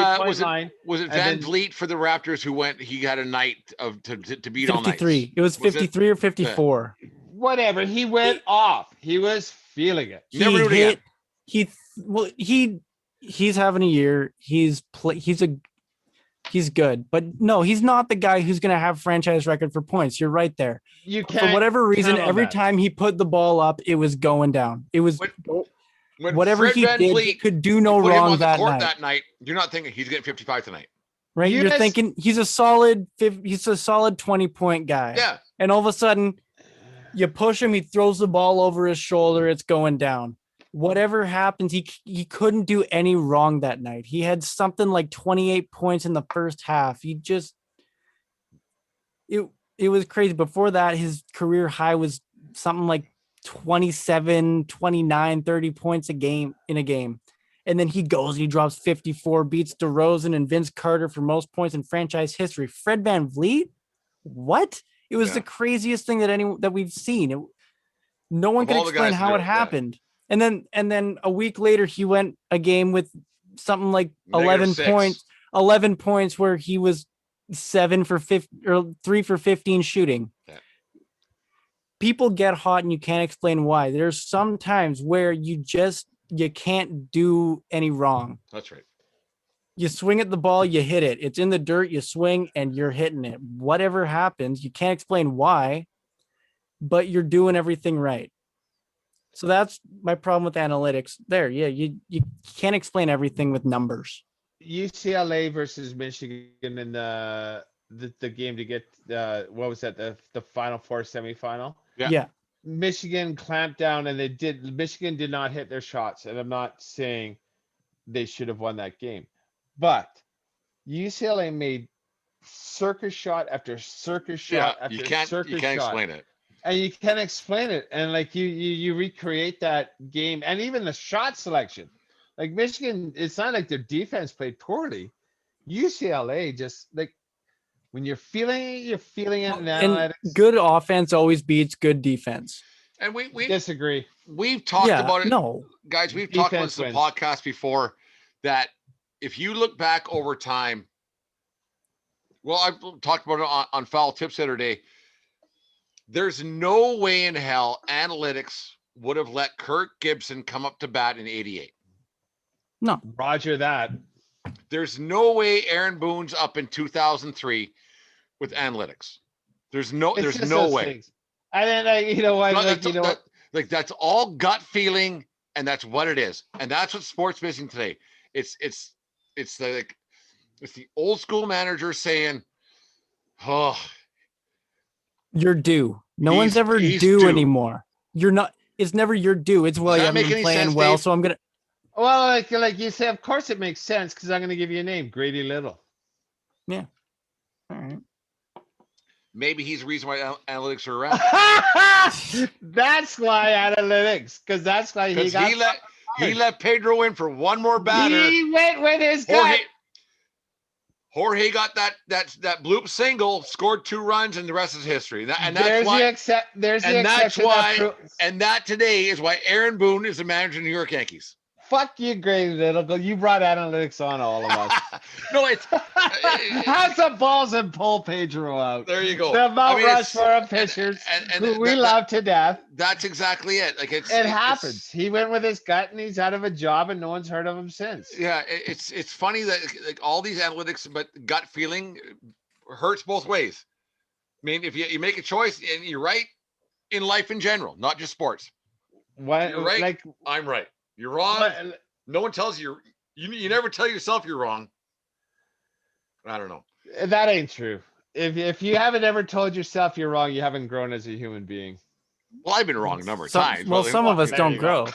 Van Vliet for the Raptors who went? He had a night of to beat 53. all night. It was 53 or 54. Whatever. He went off. He was feeling it. Never do it again. He's having a year. He's good, but no, he's not the guy who's going to have franchise record for points. You're right there. You can't, for whatever reason, every time he put the ball up, it was going down. It was whatever he did, he could do no wrong that night. You're not thinking he's getting 55 tonight, right? You're thinking he's a solid 20-point guy. Yeah, and all of a sudden, you push him, he throws the ball over his shoulder, it's going down. Whatever happens, he couldn't do any wrong that night. He had something like 28 points in the first half. It was crazy. Before that, his career high was something like 27, 29, 30 points in a game. And then he goes and he drops 54, beats DeRozan and Vince Carter for most points in franchise history. Fred VanVleet? What? It was the craziest thing that we've seen. No one can explain how it happened. And then a week later, he went a game with something like 11 points where he was 7 for 15 or 3 for 15 shooting. Yeah. People get hot and you can't explain why. There's some times where you can't do any wrong. That's right. You swing at the ball, you hit it. It's in the dirt, you swing and you're hitting it. Whatever happens, you can't explain why, but you're doing everything right. So that's my problem with analytics there. Yeah, you can't explain everything with numbers. UCLA versus Michigan in the game to get what was that, the Final Four semifinal? Yeah. Michigan clamped down and Michigan did not hit their shots. And I'm not saying they should have won that game. But UCLA made circus shot after circus shot after circus shot. You can't explain it. And you can't explain it. And like you recreate that game and even the shot selection. Like Michigan, it's not like their defense played poorly. UCLA just like when you're feeling it, you're feeling it in analytics. And good offense always beats good defense. And we disagree. We've talked about it. No. Guys, we've talked about this in the podcast before that if you look back over time, well, I've talked about it on Foul Tips the other day. There's no way in hell analytics would have let Kirk Gibson come up to bat in 88. No. Roger that. There's no way Aaron Boone's up in 2003 with analytics. There's no way. Things. And then you know what? That's all gut feeling, and that's what it is. And that's what sports missing today. It's the old school manager saying, "Oh, you're due." One's ever due anymore. You're not. It's never your due. It's well, you haven't been playing well, Dave? So I'm gonna. Well, like you say, of course it makes sense because I'm gonna give you a name, Grady Little. Yeah. All right. Maybe he's the reason why analytics are around. That's why analytics, because that's why he let Pedro in for one more batter. He went with his gut. Jorge got that bloop single, scored 2 runs, and the rest is history. And that today is why Aaron Boone is the manager of the New York Yankees. Fuck you, Grady Little. You brought analytics on all of us. No, it's have some balls and pull Pedro out. There you go. The Mount Rushmore pitchers who we love to death. That's exactly it. Like it happens. He went with his gut and he's out of a job and no one's heard of him since. Yeah, it's funny that like all these analytics, but gut feeling hurts both ways. mean, if you make a choice, and you're right in life in general, not just sports. What You're right. like I'm right. You're wrong. what, No one tells you never tell yourself you're wrong. I don't know. that ain't true. If you haven't ever told yourself you're wrong, you haven't grown as a human being. Well, I've been wrong a number of Some, times. well, but some of us There don't you go. grow.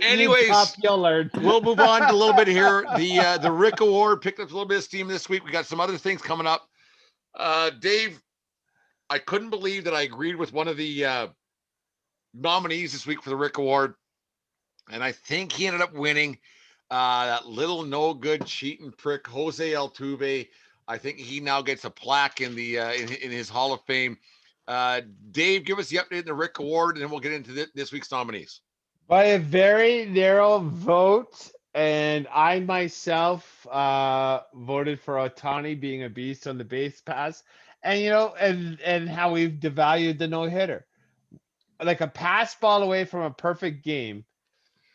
Anyways, You pup, you'll learn. we'll move on to a little bit here. The Rick Award picked up a little bit of steam this week. We got some other things coming up. Dave, I couldn't believe that I agreed with one of the nominees this week for the Rick Award, and I think he ended up winning. That little no good cheating prick, Jose Altuve. I think he now gets a plaque in the in his Hall of Fame. Dave, give us the update on the Rick Award, and then we'll get into this week's nominees. By a very narrow vote, and I myself voted for Otani being a beast on the base pass, and and how we've devalued the no hitter, like a pass ball away from a perfect game,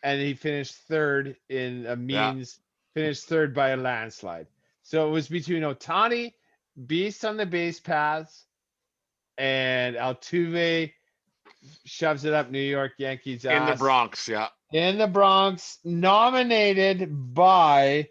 and he finished third in a means, finished third by a landslide. So it was between Otani, beast on the base pass, and Altuve shoves it up New York Yankees ass. In the Bronx, yeah. In the Bronx, nominated by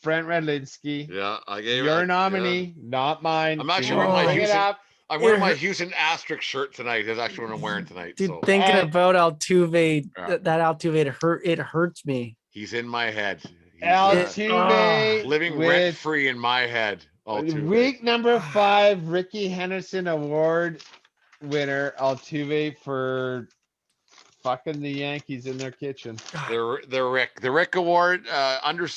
Brent Redlinsky. Yeah, I gave Your it. nominee, not mine. I'm actually So wearing my bring it Houston. up. I'm wearing my Houston Asterisk shirt tonight. That's actually what I'm wearing tonight. Dude, So thinking And- about Altuve, Yeah. that Altuve, it hurts me. he's in my head. He's, Altuve living with rent free in my head. Altuve. week number 5, Ricky Henderson Award winner Altuve for fucking the Yankees in their kitchen. The Rick Award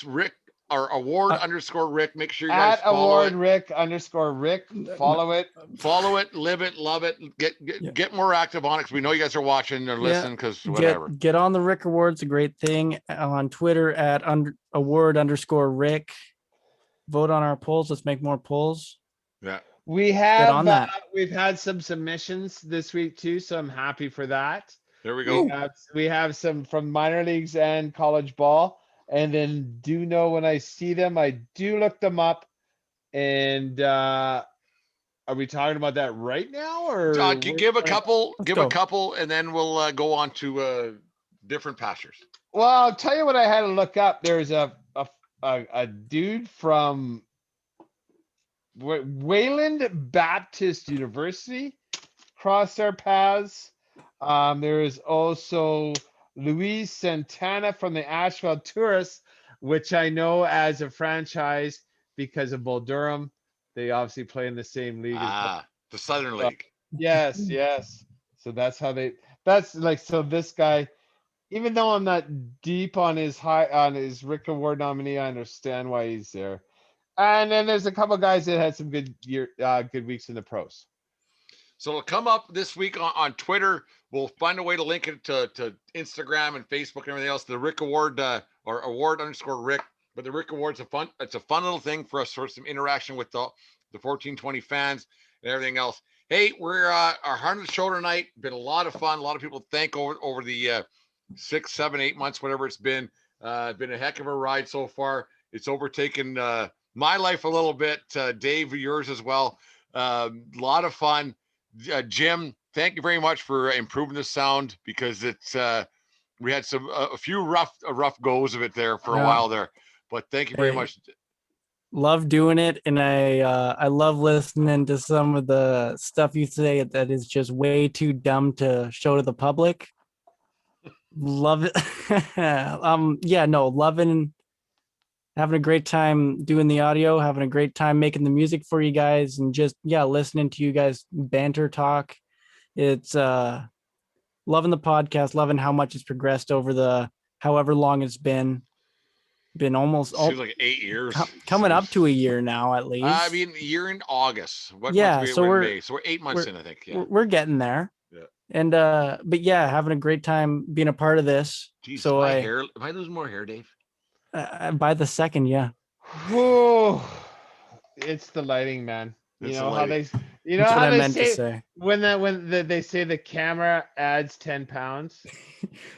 Rick or award _ Rick. Make sure you guys At follow award it. Rick _ Rick. Follow it. Follow it, live it, love it. Get more active on it because we know you guys are watching or listening because whatever. Get on the Rick Awards, a great thing. On Twitter at award _ Rick. Vote on our polls. Let's make more polls. Yeah. We have on that. We've had some submissions this week too, so I'm happy for that. There we go. We have some from minor leagues and college ball, and then do know when I see them, I do look them up. And are we talking about that right now, or Give a couple, go. and then we'll go on to different pastures. Well, I'll tell you what I had to look up. There's a dude from Wayland Baptist University crossed our paths. There is also Luis Santana from the Asheville Tourists, which I know as a franchise because of Bull Durham. They obviously play in the same league. The Southern League. Yes. So that's how so this guy, even though I'm not deep on his Rick Award nominee, I understand why he's there. And then there's a couple guys that had some good weeks in the pros. So it'll come up this week on Twitter. We'll find a way to link it to Instagram and Facebook and everything else. The Rick Award or award _ Rick. But the Rick Award's it's a fun little thing for us for some interaction with the 1420 fans and everything else. Hey, we're our 100th show tonight. Been a lot of fun. A lot of people thank over the 6, 7, 8 months, whatever it's been. Been a heck of a ride so far. It's overtaken my life a little bit. Dave, yours as well. A lot of fun. Jim, thank you very much for improving the sound because it's we had a few rough goes of it there for a while there. But thank you very much. Love doing it, and I love listening to some of the stuff you say that is just way too dumb to show to the public. Love it. Loving, having a great time doing the audio, having a great time making the music for you guys, and just listening to you guys banter talk. It's loving the podcast, loving how much it's progressed over the however long it's been almost seems like 8 years coming up to a year now at least. I mean, a year in August. So we're May? So we're 8 months in, I think. Yeah, we're getting there. Yeah. And but having a great time being a part of this. Jeez, so am I losing more hair, Dave? By the second, yeah. Whoa. It's the lighting, man. You You know That's what how I they meant to say say. they say the camera adds 10 pounds?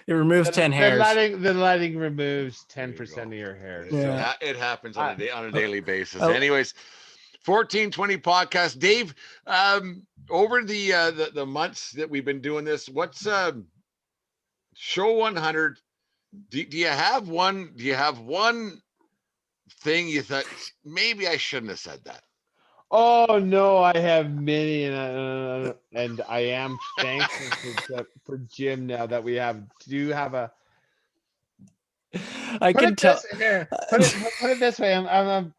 It removes 10 hairs. The lighting removes There you 10% go. of your hair. It, Yeah. it happens on a daily basis. Oh. Anyways, 1420 podcast. Dave, over the months that we've been doing this, what's show 100? Do you have one? Do you have one thing you thought maybe I shouldn't have said that? Oh no, I have many, and I am thankful for Jim now that we do have a. I can tell. Put it this way. I'm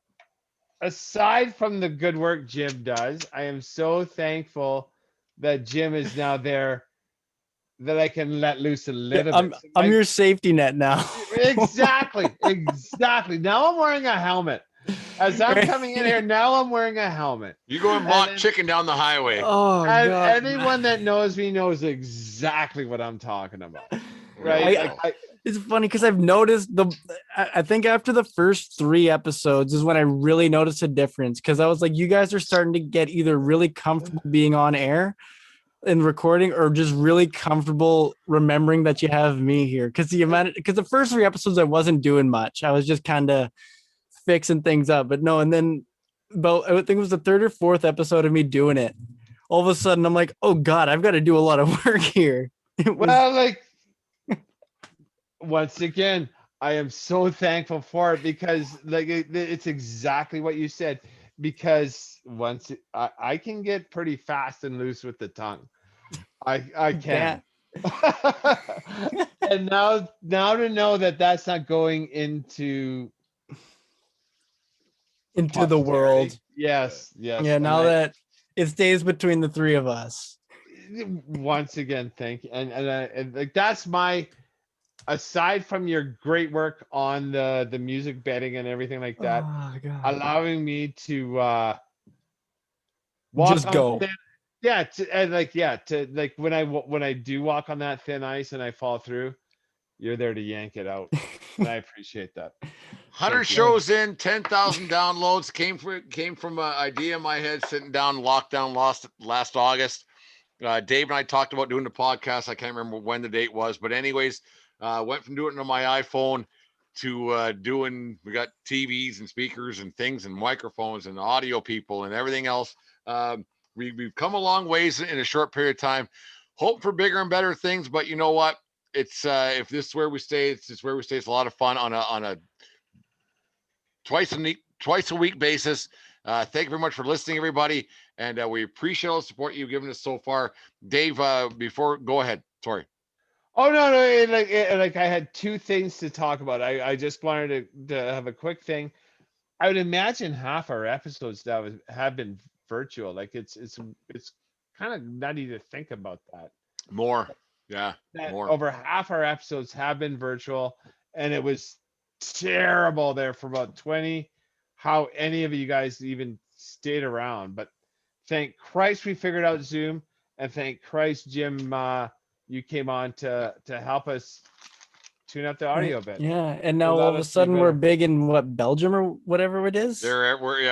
aside from the good work Jim does, I am so thankful that Jim is now there, that I can let loose a little bit. So I'm your safety net now. Exactly. Now I'm wearing a helmet. As I'm coming in here, now I'm wearing a helmet. You go and mock chicken down the highway. Oh And God. anyone that knows me knows exactly what I'm talking about. Really? Right? It's funny because I've noticed I think after the first 3 episodes is when I really noticed a difference, because I was like, you guys are starting to get either really comfortable being on air and recording, or just really comfortable remembering that you have me here. Because the first 3 episodes I wasn't doing much. I was just kind of fixing things up. But no, and then about, I think it was the 3rd or 4th episode of me doing it, all of a sudden I'm like, oh God, I've got to do a lot of work here. Once again, I am so thankful for it, because it's exactly what you said. Because I can get pretty fast and loose with the tongue. I can. And now to know that that's not going into the world. Yes. Yeah, now that it stays between the 3 of us. Once again, thank you. And like, that's my, aside from your great work on the music betting and everything like that, Oh, God. allowing me to walk Just on go. when I do walk on that thin ice and I fall through, you're there to yank it out. And I appreciate that. 100 shows in, 10,000 downloads came from an idea in my head sitting down lockdown last August. Dave and I talked about doing the podcast. I can't remember when the date was, but anyways, went from doing it on my iPhone to we got TVs and speakers and things and microphones and audio people and everything else. We've come a long ways in a short period of time. Hope for bigger and better things, but you know what? It's if this is where we stay, it's where we stay. It's a lot of fun on a twice a week basis. Thank you very much for listening, everybody, and we appreciate all the support you've given us so far. Dave, go ahead. Sorry. Oh no, like I had 2 things to talk about. I just wanted to have a quick thing. I would imagine half our episodes now have been virtual. Like it's kind of nutty to think about that. More. More. Over half our episodes have been virtual, and it was terrible there for about 20. How any of you guys even stayed around, but thank Christ we figured out Zoom, and thank Christ, Jim, you came on to help us tune up the audio a bit. Yeah, and now all of a sudden we're big in Belgium or whatever it is. Belgium. We're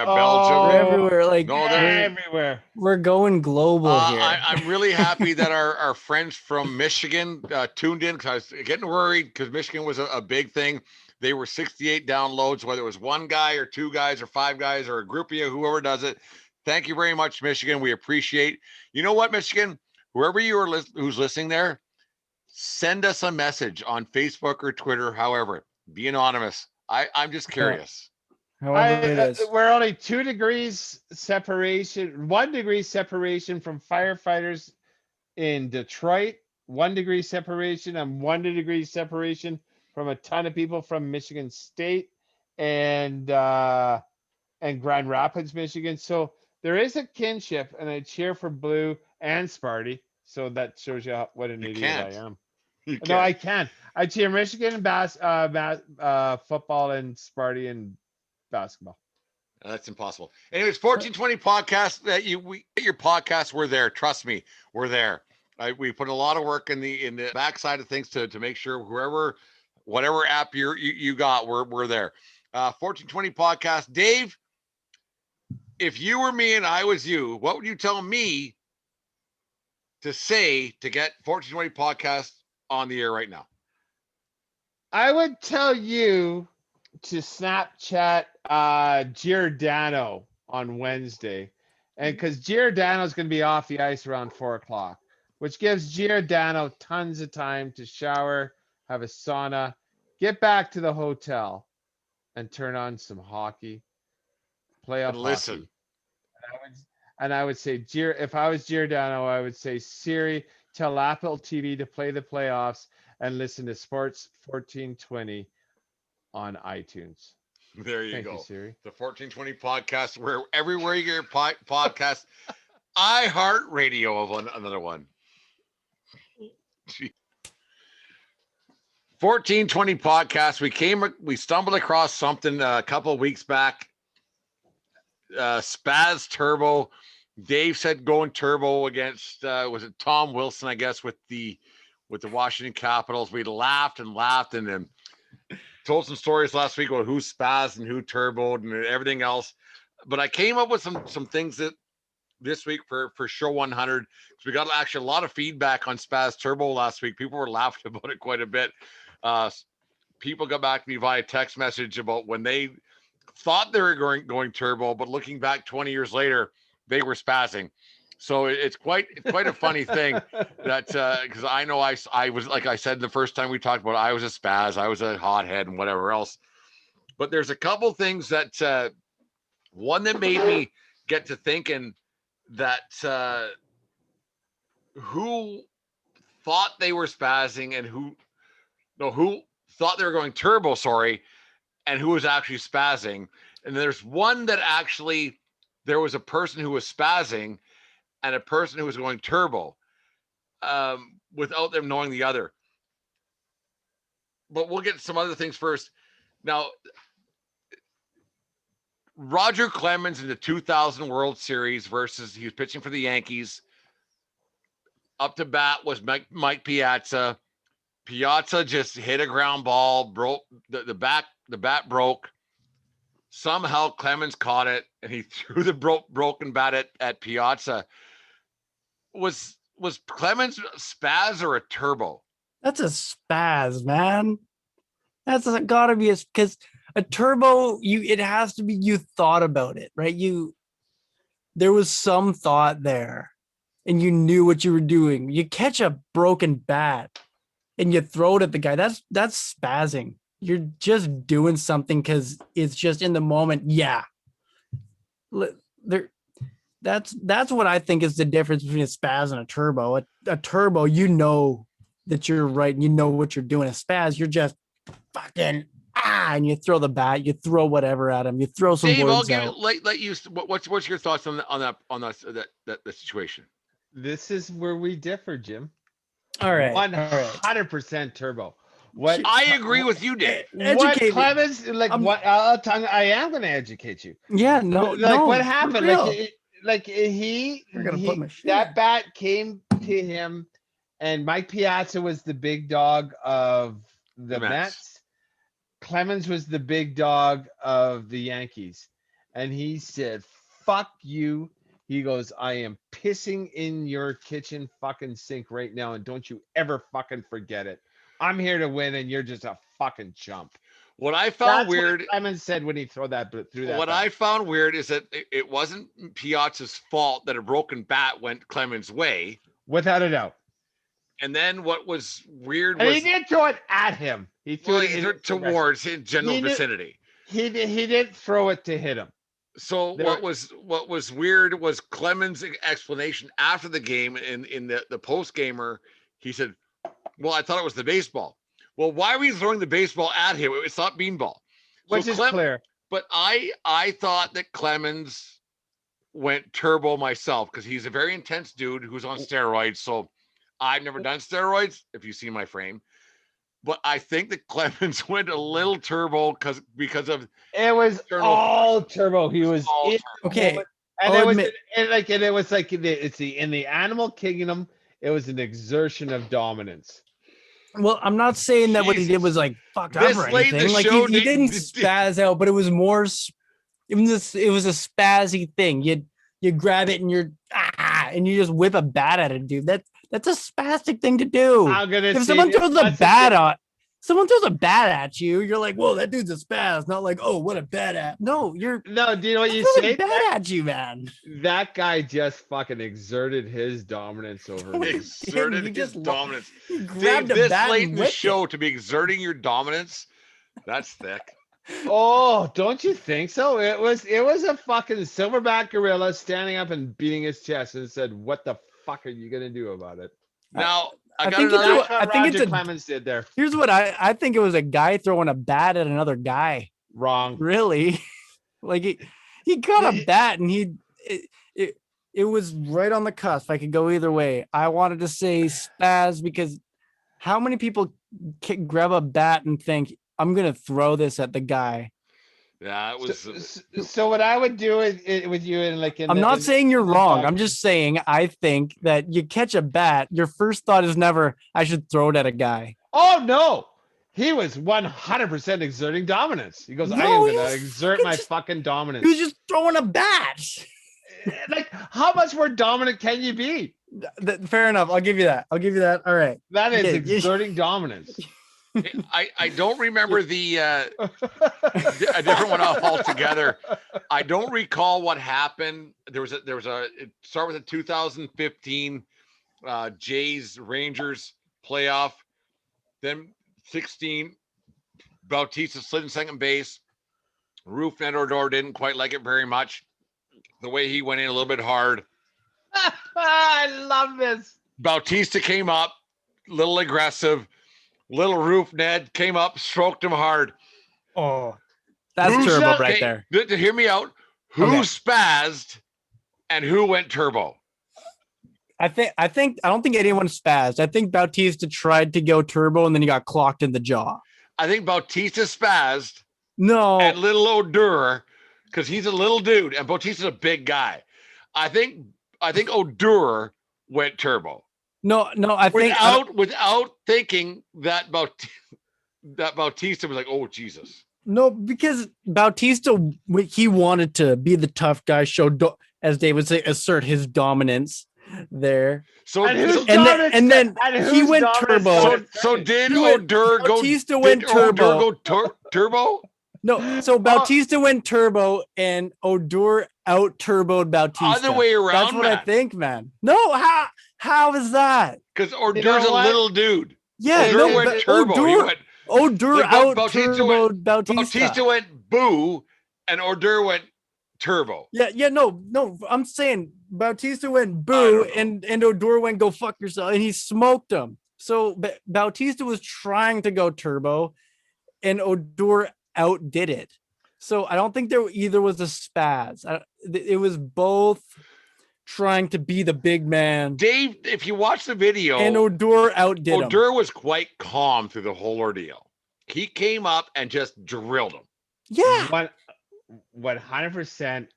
everywhere. Like they're everywhere. We're going global here. I'm really happy that our friends from Michigan tuned in, because I was getting worried because Michigan was a big thing. They were 68 downloads, whether it was 1 guy or 2 guys or 5 guys or a group of you, whoever does it. Thank you very much, Michigan. We appreciate. You know what, Michigan? Whoever you are who's listening there, send us a message on Facebook or Twitter. However, be anonymous. I'm just curious. However it is. We're only 2 degrees separation, 1 degree separation from firefighters in Detroit, 1 degree separation, and 1 degree separation from a ton of people from Michigan State and Grand Rapids, Michigan. So there is a kinship, and I cheer for Blue and Sparty. So that shows you what an idiot I am. No, I can. I cheer Michigan football and Sparty and basketball. That's impossible. Anyways, 1420 podcast. We your podcast. We're there. Trust me, we're there. We put a lot of work in the backside of things to make sure whatever app you got, we're there. 1420 podcast. Dave, if you were me and I was you, what would you tell me to say to get 1420 podcast on the air right now? I would tell you to Snapchat Giordano on Wednesday. And because Giordano's going to be off the ice around 4 o'clock, which gives Giordano tons of time to shower, have a sauna, get back to the hotel, and turn on some hockey, playoff And listen. hockey. And I would say, if I was Giordano, I would say, Siri, tell Apple TV to play the playoffs and listen to Sports 1420 on iTunes. There you Thank go. you, Siri. The 1420 podcast, where everywhere you get your podcast, iHeartRadio of another one. 1420 podcast. We stumbled across something a couple of weeks back. Spazz Turbo. Dave said going turbo against was it Tom Wilson, I guess, with the Washington Capitals. We laughed and then told some stories last week about who spazzed and who turboed and everything else. But I came up with some things that this week for show 100. So we got actually a lot of feedback on Spazz Turbo last week. People were laughing about it quite a bit. People got back to me via text message about when they thought they were going turbo, but looking back 20 years later, they were spazzing. So it's quite a funny thing that because I know I was, like I said the first time we talked about it, I was a spaz, I was a hothead and whatever else. But there's a couple things that one that made me get to thinking that who thought they were spazzing and who thought they were going turbo, and who was actually spazzing. And there's one that actually there was a person who was spazzing and a person who was going turbo without them knowing the other. But we'll get some other things first. Now, Roger Clemens in the 2000 World Series versus, he was pitching for the Yankees. Up to bat was Mike Piazza. Piazza just hit a ground ball, broke the bat broke. Somehow Clemens caught it and he threw the broken bat at Piazza. Was Clemens spaz or a turbo? That's a spaz, man. That's gotta be because a turbo, it has to be, you thought about it, right? There was some thought there and you knew what you were doing. You catch a broken bat and you throw it at the guy. That's spazzing. You're just doing something because it's just in the moment. Yeah. That's what I think is the difference between a spaz and a turbo. A turbo, you know that you're right and you know what you're doing. A spaz, you're just fucking and you throw the bat, you throw whatever at him, you throw some Dave, words I'll out. let you. What's your thoughts on that situation? This is where we differ, Jim. All right. 100% turbo. What I agree with you, Dave. What Educate me. Clemens, I am going to educate you. Yeah, no, What happened? for real. We're gonna put my shit that in. bat came to him, and Mike Piazza was the big dog of the Mets. Clemens was the big dog of the Yankees, and he said, "Fuck you." He goes, "I am pissing in your kitchen fucking sink right now, and don't you ever fucking forget it. I'm here to win, and you're just a fucking chump." What I found That's weird, what Clemens said when he threw that. what I found weird is that it wasn't Piazza's fault that a broken bat went Clemens' way. Without a doubt. And then what was weird And was he didn't throw it at him. He threw it towards his general vicinity. He didn't throw it to hit him. So what was weird was Clemens' explanation after the game in the post gamer. He said, "Well, I thought it was the baseball." Well, why were you throwing the baseball at him? It's not beanball. Which is clear. But I thought that Clemens went turbo myself because he's a very intense dude who's on steroids. So I've never done steroids, if you see my frame. But I think that Clemens went a little turbo because of it was all turbo. He was okay. And it was in the animal kingdom, it was an exertion of dominance. Well, I'm not saying that what he did was like fucked up or anything. Like he didn't spaz out, but it was it was a spazzy thing. You grab it and and you just whip a bat at it, dude. That's a spastic thing to do. I'm gonna If see someone this. throws a bat on someone throws a bat at you, you're like, whoa, that dude's a spaz. Not like, oh, what a bat at. No, you're No, do you know what you throwing say? a bat at you, man. That guy just fucking exerted his dominance over me. Exerted You his just dominance. He Dave, grabbed a this bat late and in the whipped show it. to be exerting your dominance, that's thick. Oh, don't you think so? It was a fucking silverback gorilla standing up and beating his chest and said, "What the fuck are you gonna do about it?" Now, I I got think it's another. what- That's what I think it's Roger a- Clemens did there. Here's what I think it was a guy throwing a bat at another guy. Wrong. Really? Like he caught a bat and it was right on the cusp. I could go either way. I wanted to say Spazz because how many people can grab a bat and think I'm gonna throw this at the guy? Yeah, it was. So what I would do with you in like in I'm the- not in- saying you're in the wrong. dog- I'm just saying I think that you catch a bat, your first thought is never I should throw it at a guy. Oh no, he was 100% exerting dominance. He goes, "I No, am he gonna was exert fucking my just- fucking He dominance." was just throwing a bat. Like, how much more dominant can you be? Fair enough. I'll give you that. All right. That is Yeah, exerting dominance. I don't remember the a different one altogether. I don't recall what happened. There was a it started with the 2015 Jays Rangers playoff. Then 16 Bautista slid in second base. Roof Nedordor didn't quite like it very much. The way he went in a little bit hard. I love this. Bautista came up, little aggressive. Little Roof Ned came up, stroked him hard. Oh, that's Who turbo shut- right okay, there. To hear me out. Who Okay. spazzed and who went turbo? I don't think anyone spazzed. I think Bautista tried to go turbo and then he got clocked in the jaw. I think Bautista spazzed No, and little Odor, because he's a little dude and Bautista's a big guy. I think Odor went turbo no. I think without thinking that Bautista was like, oh Jesus. no, because Bautista he wanted to be the tough guy, as Dave would say, assert his dominance there. So And who's And dominance- then and he who's went dominance turbo. started so second? did He went- Odor go? Bautista went did Odor turbo. go turbo? No, so Bautista went turbo and Odor out turboed Bautista. Other way around, That's what I man. think, man. No, how is that? Because Odor's know a what? little dude. Yeah, Odor no, went but turbo. He Odor, went, Odor Like, out Bautista turboed Bautista. Bautista went boo, and Odor went turbo. Yeah, no. I'm saying Bautista went I boo, don't and Odor went go fuck yourself, and he smoked him. So Bautista was trying to go turbo, and Odor outdid it. So I don't think there either was a spaz. It was both trying to be the big man, Dave, if you watch the video, and Odor outdid him. Odor was quite calm through the whole ordeal. He came up and just drilled him. Yeah, 100%.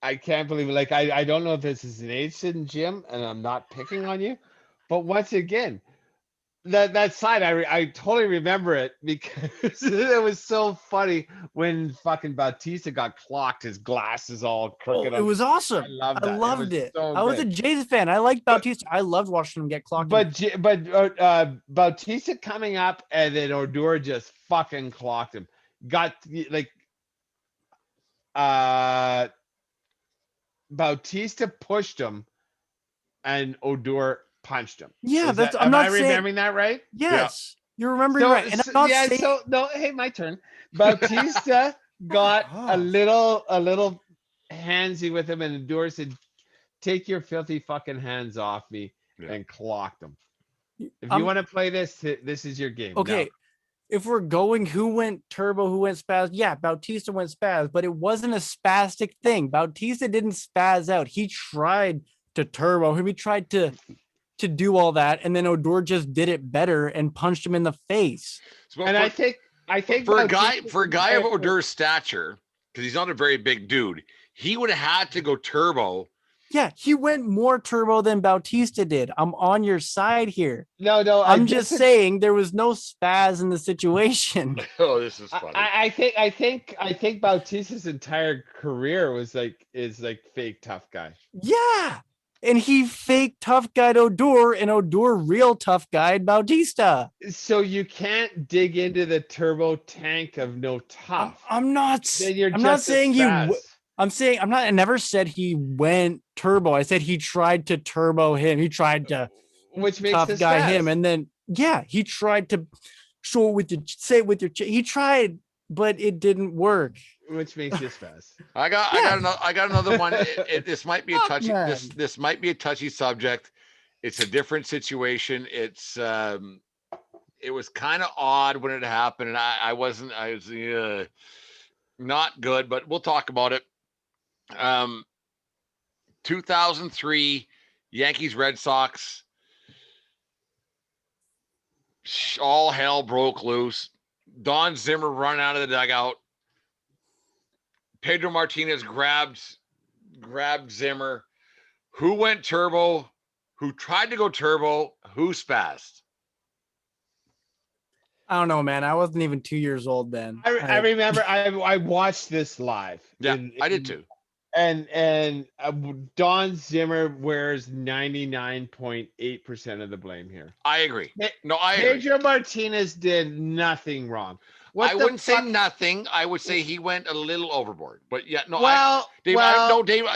I can't believe it. Like, I don't know if this is an age thing, Jim, and I'm not picking on you, but once again, that side, I totally remember it because it was so funny when fucking Bautista got clocked. His glasses all crooked. it was awesome. I loved that. I It loved was it. so I was a good. Jays fan. I liked Bautista. I loved watching him get clocked. But Bautista coming up and then Odor just fucking clocked him. Got like Bautista pushed him and Odor punched him. Yeah, Is that's. that- I'm am not I saying. remembering that right? Yes, you're remembering right. And I'm not saying. So no, hey, my turn. Bautista got a little handsy with him, and Odor said, "Take your filthy fucking hands off me," Yeah. and clocked him. If I'm- you want to play this, this is your game. Okay, if we're going, who went turbo, who went spaz? Yeah, Bautista went spaz, but it wasn't a spastic thing. Bautista didn't spaz out. He tried to turbo. He tried to do all that, and then Odor just did it better and punched him in the face. So, And I think for a guy Bautista- of Odor's stature, because he's not a very big dude, he would have had to go turbo Yeah, he went more turbo than Bautista did. I'm on your side here. No, I'm just saying there was no spaz in the situation. Oh, this is funny. I think Bautista's entire career is like fake tough guy. Yeah. And he fake tough guyed Odor, and Odor real tough guyed Bautista. So you can't dig into the turbo tank of no tough. I'm not Then you're I'm not just a saying spaz. I never said he went turbo. I said he tried to turbo him. He tried to Which makes tough this guy spaz. him. And then, yeah, he tried to show it with your, say it with your, he tried, but it didn't work. Which makes this fast. I got another one. This might be a Fuck, touchy. man. This might be a touchy subject. It's a different situation. It was kind of odd when it happened, and I was not good, but we'll talk about it. 2003 Yankees Red Sox. All hell broke loose. Don Zimmer run out of the dugout. Pedro Martinez grabbed Zimmer. Who went turbo? Who tried to go turbo? Who spazzed? I don't know, man. I wasn't even 2 years old then. I remember I watched this live. Yeah, I did too. And Don Zimmer wears 99.8% of the blame here. I agree. No, I agree. Pedro Martinez did nothing wrong. I wouldn't say nothing. I would say he went a little overboard. But yeah, no. Dave,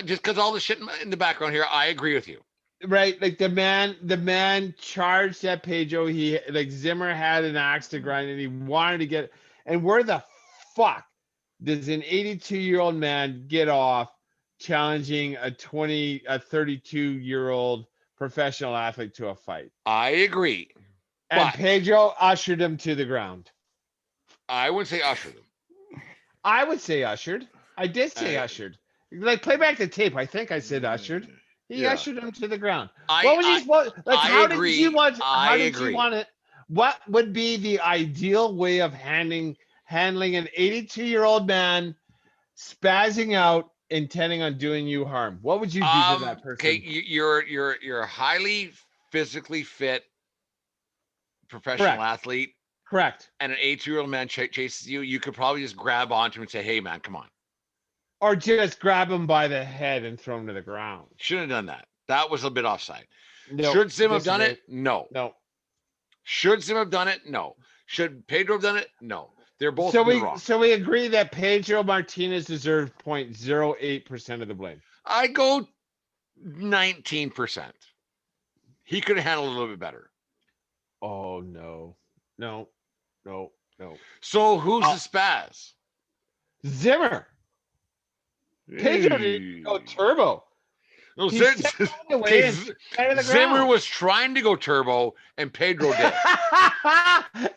just because all the shit in the background here, I agree with you. Right, like the man charged at Pedro. He like Zimmer had an axe to grind, and he wanted to get. And where the fuck does an 82-year-old man get off challenging a 32-year-old professional athlete to a fight? I agree. And Pedro ushered him to the ground. I wouldn't say ushered him. I would say ushered. I did say ushered. Like, play back the tape. I think I said ushered. He ushered him to the ground. What was he supposed? Like, how did you want? How did you want it? What would be the ideal way of handling an 82-year-old man spazzing out, intending on doing you harm? What would you do to that person? Okay, you're a highly physically fit professional athlete. Correct. And an 82-year-old man chases you. You could probably just grab onto him and say, "Hey, man, come on." Or just grab him by the head and throw him to the ground. Shouldn't have done that. That was a bit offside. No, Should Zim have done it? No. No. Should Zim have done it? No. Should Pedro have done it? No. They're both wrong. So we agree that Pedro Martinez deserves 0.08% of the blame. I go 19%. He could have handled it a little bit better. Oh, no. No. So who's the spaz? Zimmer. Pedro didn't go turbo. No, Zimmer was trying to go turbo, and Pedro did.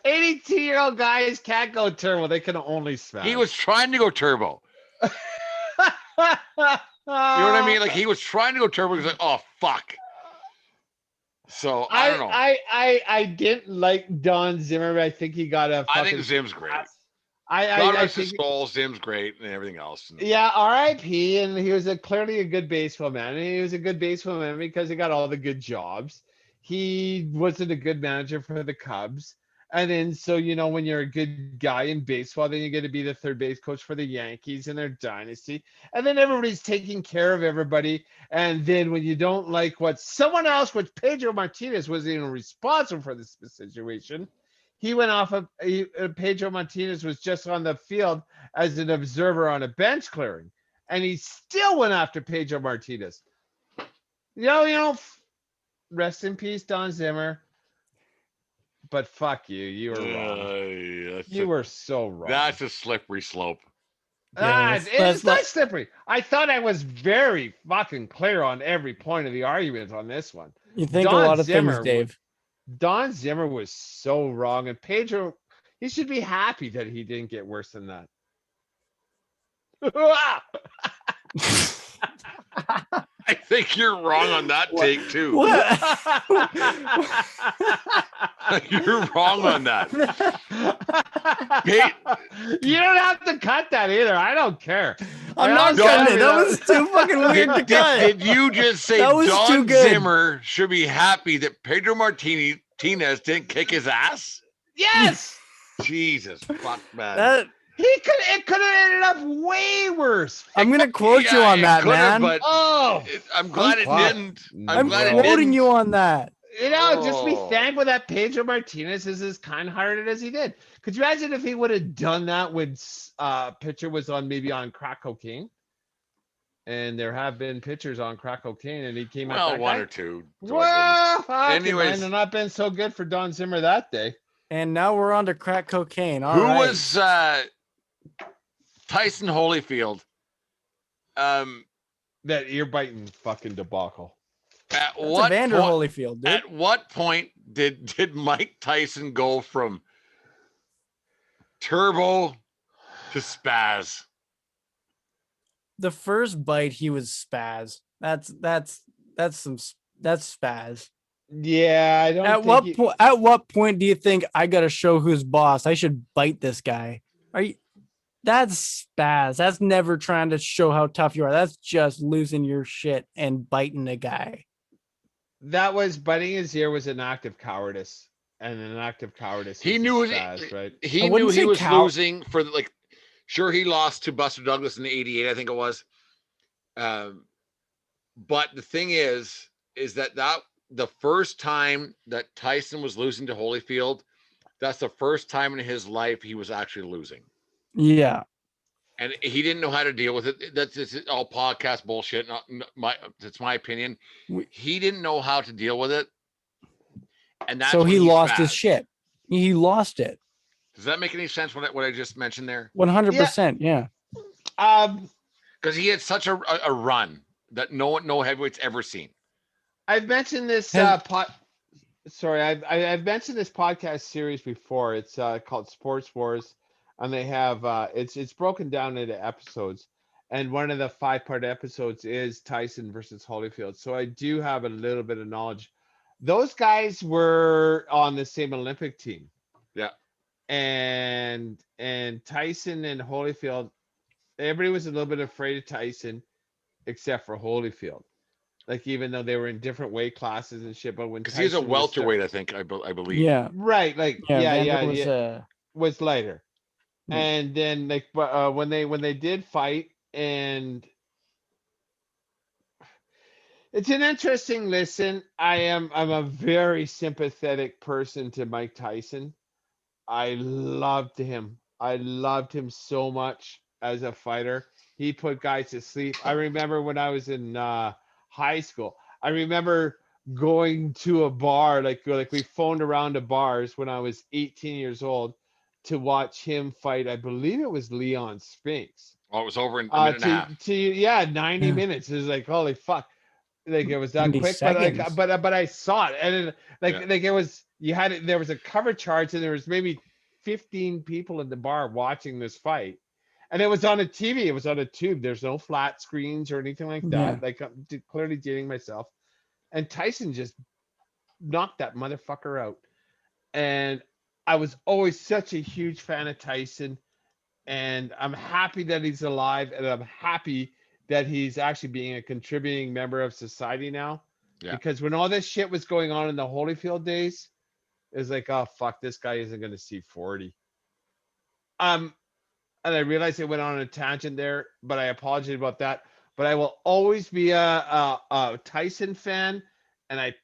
82-year-old guys can't go turbo. They can only spaz. He was trying to go turbo. You know what I mean? Like, he was trying to go turbo. He's like, oh, fuck. So, I don't know. I didn't like Don Zimmer, but I think he got a I think Zim's great. I think Zim's great and everything else. Yeah, R.I.P. And he was clearly a good baseball man. And he was a good baseball man because he got all the good jobs. He wasn't a good manager for the Cubs. And then, so, you know, when you're a good guy in baseball, then you get to be the third base coach for the Yankees in their dynasty. And then everybody's taking care of everybody. And then when you don't like what someone else, which Pedro Martinez was even responsible for this situation, he went off of Pedro Martinez was just on the field as an observer on a bench clearing. And he still went after Pedro Martinez. You know, rest in peace, Don Zimmer. But fuck you. You were wrong. You were so wrong. That's a slippery slope. It's not slippery. I thought I was very fucking clear on every point of the argument on this one. You think a lot of things, Dave. Don Zimmer was so wrong. And Pedro, he should be happy that he didn't get worse than that. I think you're wrong on that take too. You're wrong on that. You don't have to cut that either. I don't care. I'm not cutting it. That was too fucking weird to cut. Did you just say That was too Don good. Zimmer should be happy that Pedro Martinez didn't kick his ass? Yes. Jesus fuck, man. It could have ended up way worse. I'm gonna quote you on it that, could've, man. But Oh, I'm glad it fuck. didn't. I'm glad it quoting didn't. you on that. Just be Oh. thankful that Pedro Martinez is as kind-hearted as he did. Could you imagine if he would have done that when pitcher was on crack cocaine? And there have been pitchers on crack cocaine, and he came out. Well, one or two. Well, Anyways, might have not been so good for Don Zimmer that day. And now we're on to crack cocaine. All who right. was Tyson Holyfield? That ear-biting fucking debacle. At That's what Evander point? Holyfield, dude. At what point did Mike Tyson go from turbo to spaz? The first bite, he was Spazz. That's Spazz. Yeah, I don't. At what point do you think I got to show who's boss? I should bite this guy. That's Spazz. That's never trying to show how tough you are. That's just losing your shit and biting a guy. That was biting his ear was an act of cowardice, and an act of courdice. He knew Spazz, right? He knew he was losing for Sure, he lost to Buster Douglas in the '88, I think it was. But the thing is that the first time that Tyson was losing to Holyfield, that's the first time in his life he was actually losing. Yeah. And he didn't know how to deal with it. That's just all podcast bullshit. That's my opinion. He didn't know how to deal with it. And that's so he lost his shit. He lost it. Does that make any sense what I just mentioned there? 100%. Yeah. Because he had such a run that no heavyweights ever seen. I've mentioned this I've mentioned this podcast series before. It's called Sports Wars, and they have it's broken down into episodes. And one of the 5-part episodes is Tyson versus Holyfield. So I do have a little bit of knowledge. Those guys were on the same Olympic team. Yeah. And Tyson and Holyfield, everybody was a little bit afraid of Tyson, except for Holyfield. Like, even though they were in different weight classes and shit, but when because he's a welterweight, I think I believe. Yeah. Right. Like was lighter. Hmm. And then when they did fight, and it's an interesting listen. I'm a very sympathetic person to Mike Tyson. I loved him. I loved him so much as a fighter. He put guys to sleep. I remember when I was in high school. I remember going to a bar, like we phoned around to bars when I was 18 years old to watch him fight. I believe it was Leon Spinks. Oh, it was over in a minute and a half. 90 minutes. It was like, holy fuck. Like, it was that 90 quick, seconds. but I saw it, and it was, there was a cover charge, and there was maybe 15 people in the bar watching this fight, and it was on a TV. It was on a tube. There's no flat screens or anything like that. Yeah. Like, I'm clearly dating myself, and Tyson just knocked that motherfucker out, and I was always such a huge fan of Tyson, and I'm happy that he's alive, and I'm happy that he's actually being a contributing member of society now. Yeah. Because when all this shit was going on in the Holyfield days, it was like, oh fuck, this guy isn't going to see 40. And I realized I went on a tangent there, but I apologize about that. But I will always be a Tyson fan, and I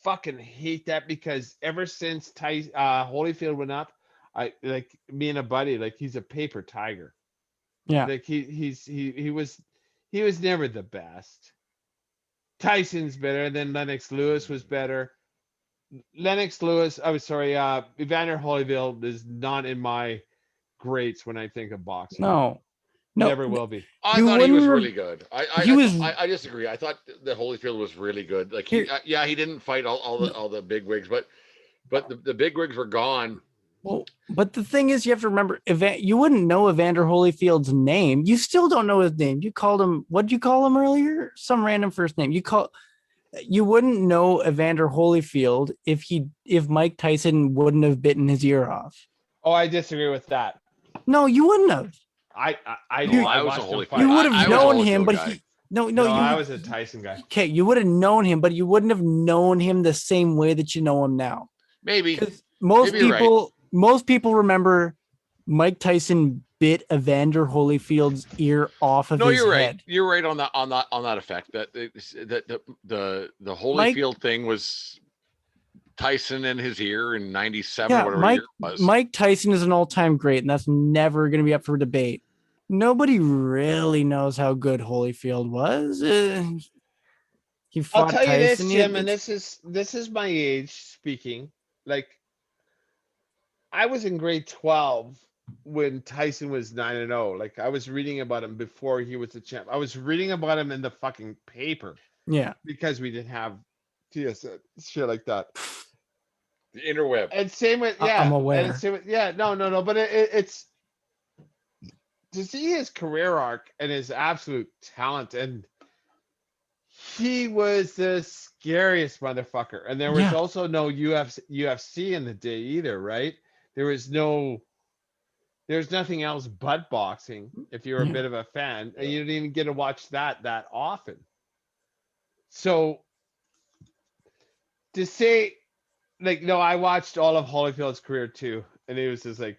fucking hate that, because ever since Holyfield went up, I, like, me and a buddy, like, he's a paper tiger. Yeah. Like, he was never the best. Tyson's better, and then Lennox Lewis was better. Evander Holyfield is not in my greats when I think of boxing. No. Never will be. I thought he was really good. I disagree. I thought the Holyfield was really good. Like, he didn't fight all the big wigs, but the big wigs were gone. Well, but the thing is, you have to remember, you wouldn't know Evander Holyfield's name. You still don't know his name. You called him, what did you call him earlier? Some random first name. You wouldn't know Evander Holyfield if Mike Tyson wouldn't have bitten his ear off. Oh, I disagree with that. No, you wouldn't have. I Oh, do. I I was a watched him Holyfield. fight. You would have I was a known him, Holyfield but guy. he no, No, you I was a Tyson guy. okay, you would have known him, but you wouldn't have known him the same way that you know him now. Maybe. Because most Maybe you're right. people remember Mike Tyson bit Evander Holyfield's ear off of No, his you're right. head. You're right on that effect. That the Holyfield thing was Tyson in his ear in '97 Yeah, or whatever year it was. Mike Tyson is an all-time great, and that's never going to be up for debate. Nobody really knows how good Holyfield was. He I'll fought tell you this, Tyson. Jim, and this is my age speaking. Like, I was in grade 12 when Tyson was 9-0. Like, I was reading about him before he was the champ. I was reading about him in the fucking paper Yeah. because we didn't have TSN, shit like that. The interweb. And same with I'm aware. And same with, no. But it's to see his career arc and his absolute talent, and he was the scariest motherfucker. And there was Yeah. also no UFC in the day either, right? There's nothing else but boxing if you're a Yeah. bit of a fan, and you didn't even get to watch that often. So to say, like, no, I watched all of Holyfield's career too, and it was just like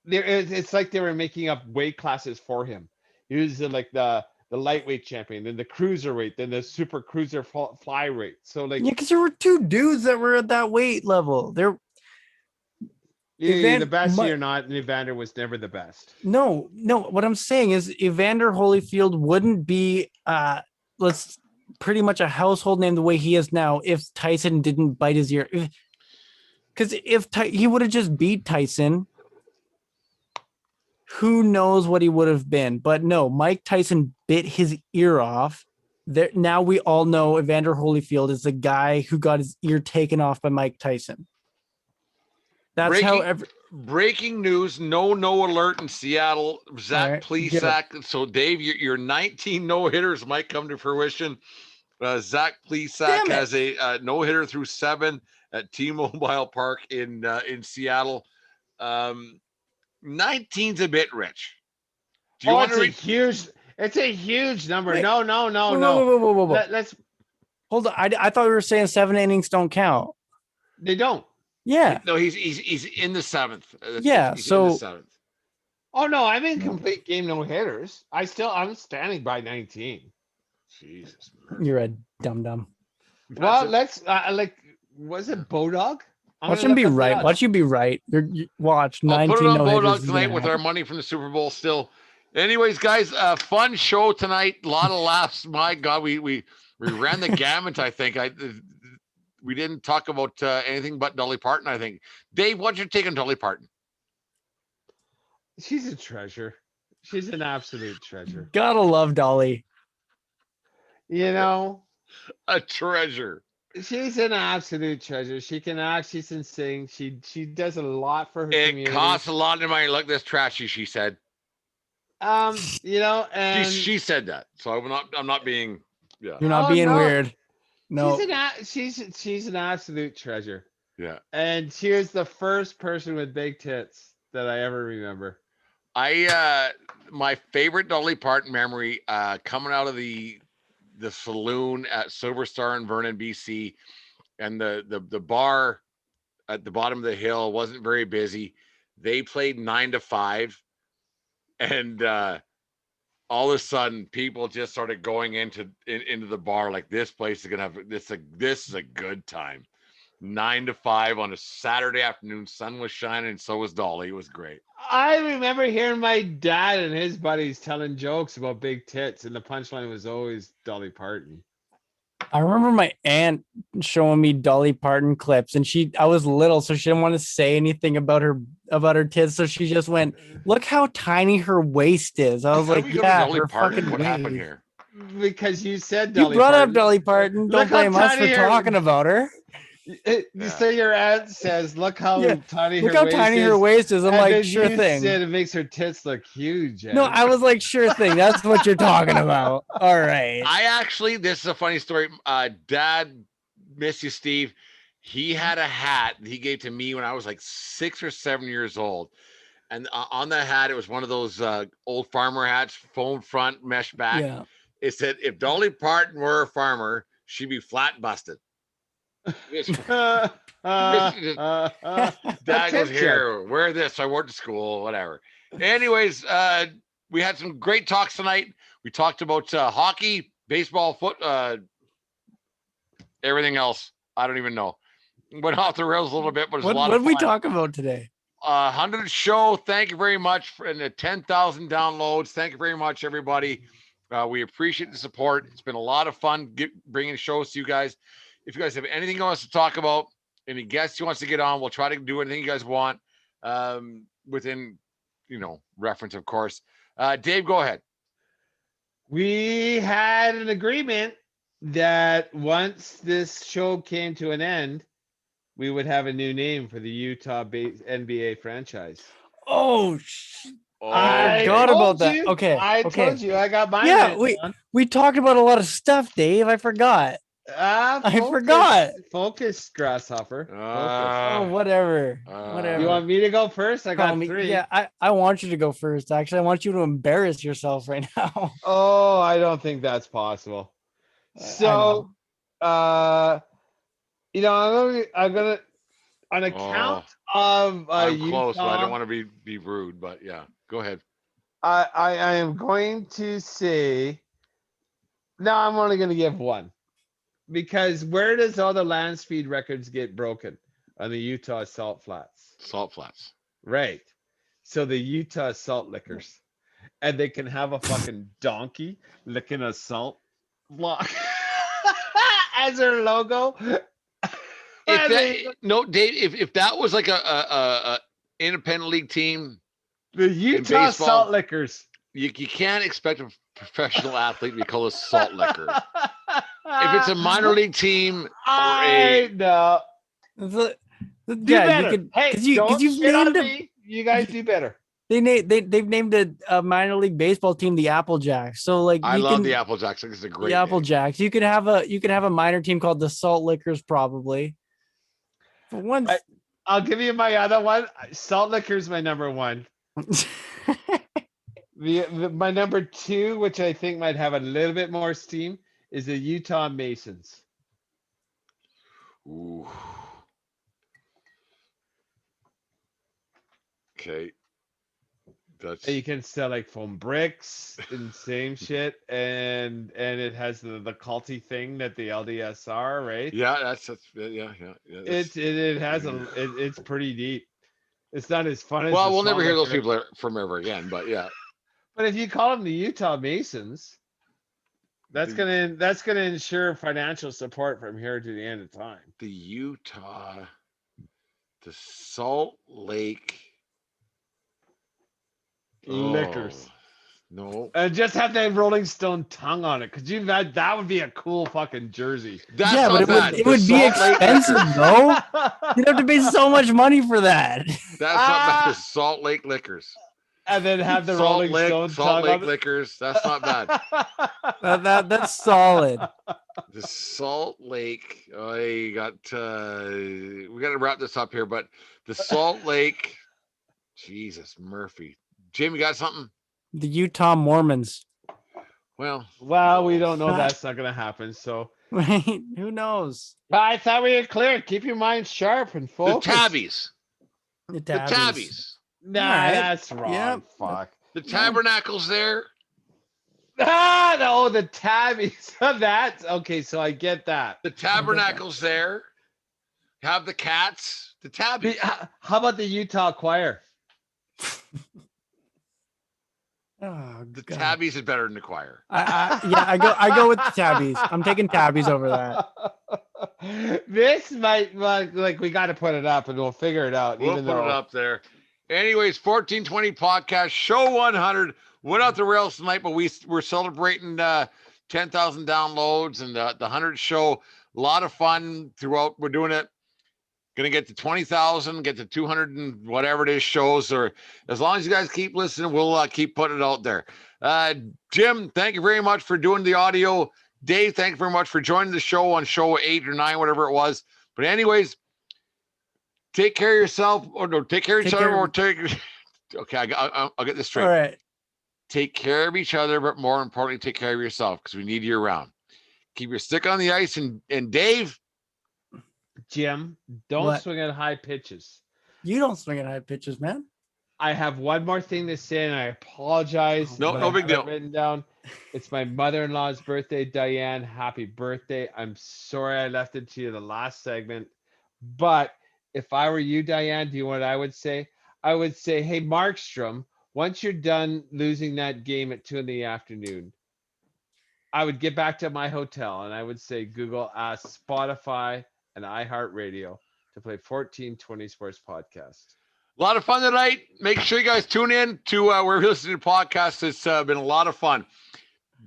it's like they were making up weight classes for him. He was like the lightweight champion, then the cruiserweight, then the super cruiser flyweight. So like, Yeah, because there were two dudes that were at that weight level. They're the best or not, and Evander was never the best. no. What I'm saying is Evander Holyfield wouldn't be let's pretty much a household name the way he is now if Tyson didn't bite his ear. Because he would have just beat Tyson, who knows what he would have been. But no, Mike Tyson bit his ear off. There, now we all know Evander Holyfield is the guy who got his ear taken off by Mike Tyson. That's Breaking news, no alert in Seattle. Zach right, Plesac. So Dave, your 19 no-hitters might come to fruition. Zach Plesac has a no-hitter through 7 at T-Mobile Park in Seattle. 19's a bit rich. Do you want to it's a huge number. Wait. No. Whoa. Let's hold on. I thought we were saying 7 innings don't count. They don't. Yeah. No, he's in the 7th. Yeah. He's so in the 7th. Oh no, I'm in complete game no hitters. I'm standing by 19. Jesus. You're a dum-dum. Well, let's was it Bodog? Watch him be right. Watch you be right. You watch 19 I'll put it on no-hitters Bodog is tonight gonna with our happen. money from the Super Bowl still. Anyways, guys, fun show tonight. A lot of laughs. My God, we ran the gamut. I think we didn't talk about anything but Dolly Parton. I think. Dave, what's your take on Dolly Parton? She's a treasure. She's an absolute treasure. Gotta love Dolly. You know, A treasure. she's an absolute treasure. She can act. She can sing. She does a lot for her It community. costs a lot of money. Look, this trashy. She said. You know, and She said that. So I'm not being. Yeah. You're not being weird. No. she's an absolute treasure. Yeah. And she was the first person with big tits that I ever remember. My favorite Dolly Parton memory coming out of the saloon at Silver Star in Vernon, BC, and the bar at the bottom of the hill wasn't very busy. They played 9 to 5, and all of a sudden people just started going into the bar like this place is gonna have this is a good time. 9 to 5 on a Saturday afternoon, sun was shining, and so was Dolly. It was great. I remember hearing my dad and his buddies telling jokes about big tits, and the punchline was always Dolly Parton. I remember my aunt showing me Dolly Parton clips, and I was little, so she didn't want to say anything about her tits, so she just went, "Look how tiny her waist is." I was like, "Yeah, Dolly her Parton. fucking What happened waist." here? Because you said You Dolly brought Parton. up Dolly Parton. Don't Look how blame us for tiny her- talking about her. So your aunt says, "Look how tiny Look her how waist tiny is." her waist is. I'm And like, then sure you thing. said it makes her tits look huge. No, I was like, sure thing. That's what you're talking about. All right. I actually, this is a funny story. Dad, miss you, Steve. He had a hat that he gave to me when I was like 6 or 7 years old. And on that hat, it was one of those old farmer hats, foam front, mesh back. Yeah. It said, if Dolly Parton were a farmer, she'd be flat busted. Dad That's goes, hip check. here, wear this. I wore it to school, whatever. Anyways, we had some great talks tonight. We talked about hockey, baseball, everything else. I don't even know. Went off the rails a little bit, but it's a lot What of did we fun. talk about today? 100 show. Thank you very much for the 10,000 downloads. Thank you very much, everybody. We appreciate the support. It's been a lot of fun bringing shows to you guys. If you guys have anything else to talk about, any guests you wants to get on, we'll try to do anything you guys want within, reference, of course. Dave, go ahead. We had an agreement that once this show came to an end, we would have a new name for the Utah NBA franchise. Oh, I forgot told about that. you. Okay. I told you. I got mine. Yeah, written down. we talked about a lot of stuff, Dave. I forgot. I forgot. Focus, grasshopper. Oh, whatever. Whatever. You want me to go first? I got 3. Yeah, I want you to go first. Actually, I want you to embarrass yourself right now. Oh, I don't think that's possible. So, I'm gonna on account of I'm Utah, close, but I don't want to be rude, but yeah, go ahead. I am going to say, no, I'm only going to give one, because where does all the land speed records get broken? On the Utah Salt Flats. Salt Flats. Right. So the Utah Salt Lickers, and they can have a fucking donkey licking a salt block as their logo. Dave, if that was like a independent league team, the Utah baseball, Salt Lickers. You can't expect a professional athlete to be called a salt licker. If it's a minor league team, I know. Do better. You could, hey, don't shit on me. You guys do better. They've named a minor league baseball team the Applejacks. So like I love the Applejacks. It's a great the Applejacks. You could have a minor team called the Salt Lickers, probably. For once, I'll give you my other one. Salt Lickers, my number 1. My number 2, which I think might have a little bit more steam, is the Utah Masons. Ooh. Okay. You can sell like foam bricks and same shit, and it has the culty thing that the LDS are, right? Yeah, that's yeah. It has it's pretty deep. It's not as fun as. Well, we'll never hear those people from ever again, but yeah. But if you call them the Utah Masons, that's gonna ensure financial support from here to the end of time. The Salt Lake Lickers. No. And just have that Rolling Stone tongue on it. Could you imagine? That would be a cool fucking jersey. That's not bad. It would be expensive, though. You'd have to pay so much money for that. That's not bad. The Salt Lake Lickers. And then have the Rolling Stone Salt Lake Lickers. That's not bad. That's solid. The Salt Lake. Oh, you got. We got to wrap this up here, but the Salt Lake. Jesus, Murphy. Jim, you got something? The Utah Mormons. Well, we don't know that's not going to happen. So who knows? I thought we were clear. Keep your mind sharp and focused. The Tabbies. Nah, that's wrong. Yep. Fuck. The Tabernacle's there. No, the Tabbies. That's okay. So I get that. The Tabernacle's there. Have the Cats. The Tabbies. How about the Utah Choir? The Tabbies is better than the Choir. I go with the Tabbies. I'm taking Tabbies over that. This might like we got to put it up and we'll figure it out. We'll put it up there. Anyways, 1420 podcast show 100 went off the rails tonight, but we're celebrating 10,000 downloads and the 100 show. A lot of fun throughout. We're doing it. Going to get to 20,000, get to 200 and whatever it is shows, or as long as you guys keep listening, we'll keep putting it out there. Jim, thank you very much for doing the audio. Dave, thank you very much for joining the show on show 8 or 9, whatever it was. But anyways, take care of yourself, or no, take care of each Take other, care or of- take. Okay, I'll get this straight. All right. Take care of each other, but more importantly, take care of yourself because we need you around. Keep your stick on the ice, and Dave. Jim, don't What? swing at high pitches. You don't swing at high pitches, man. I have one more thing to say, and I apologize. No- but no I big have it deal. Written down. It's my mother-in-law's birthday, Diane. Happy birthday! I'm sorry I left it to you the last segment, but if I were you, Diane, do you know what I would say? I would say, hey, Markstrom, once you're done losing that game at 2 p.m, I would get back to my hotel and I would say, Google, ask Spotify and iHeartRadio to play 1420 Sports Podcast. A lot of fun tonight. Make sure you guys tune in to where you're listening to podcasts. It's been a lot of fun.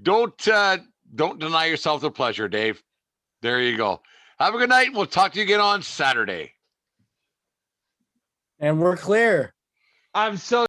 Don't deny yourself the pleasure, Dave. There you go. Have a good night. We'll talk to you again on Saturday. And we're clear. I'm so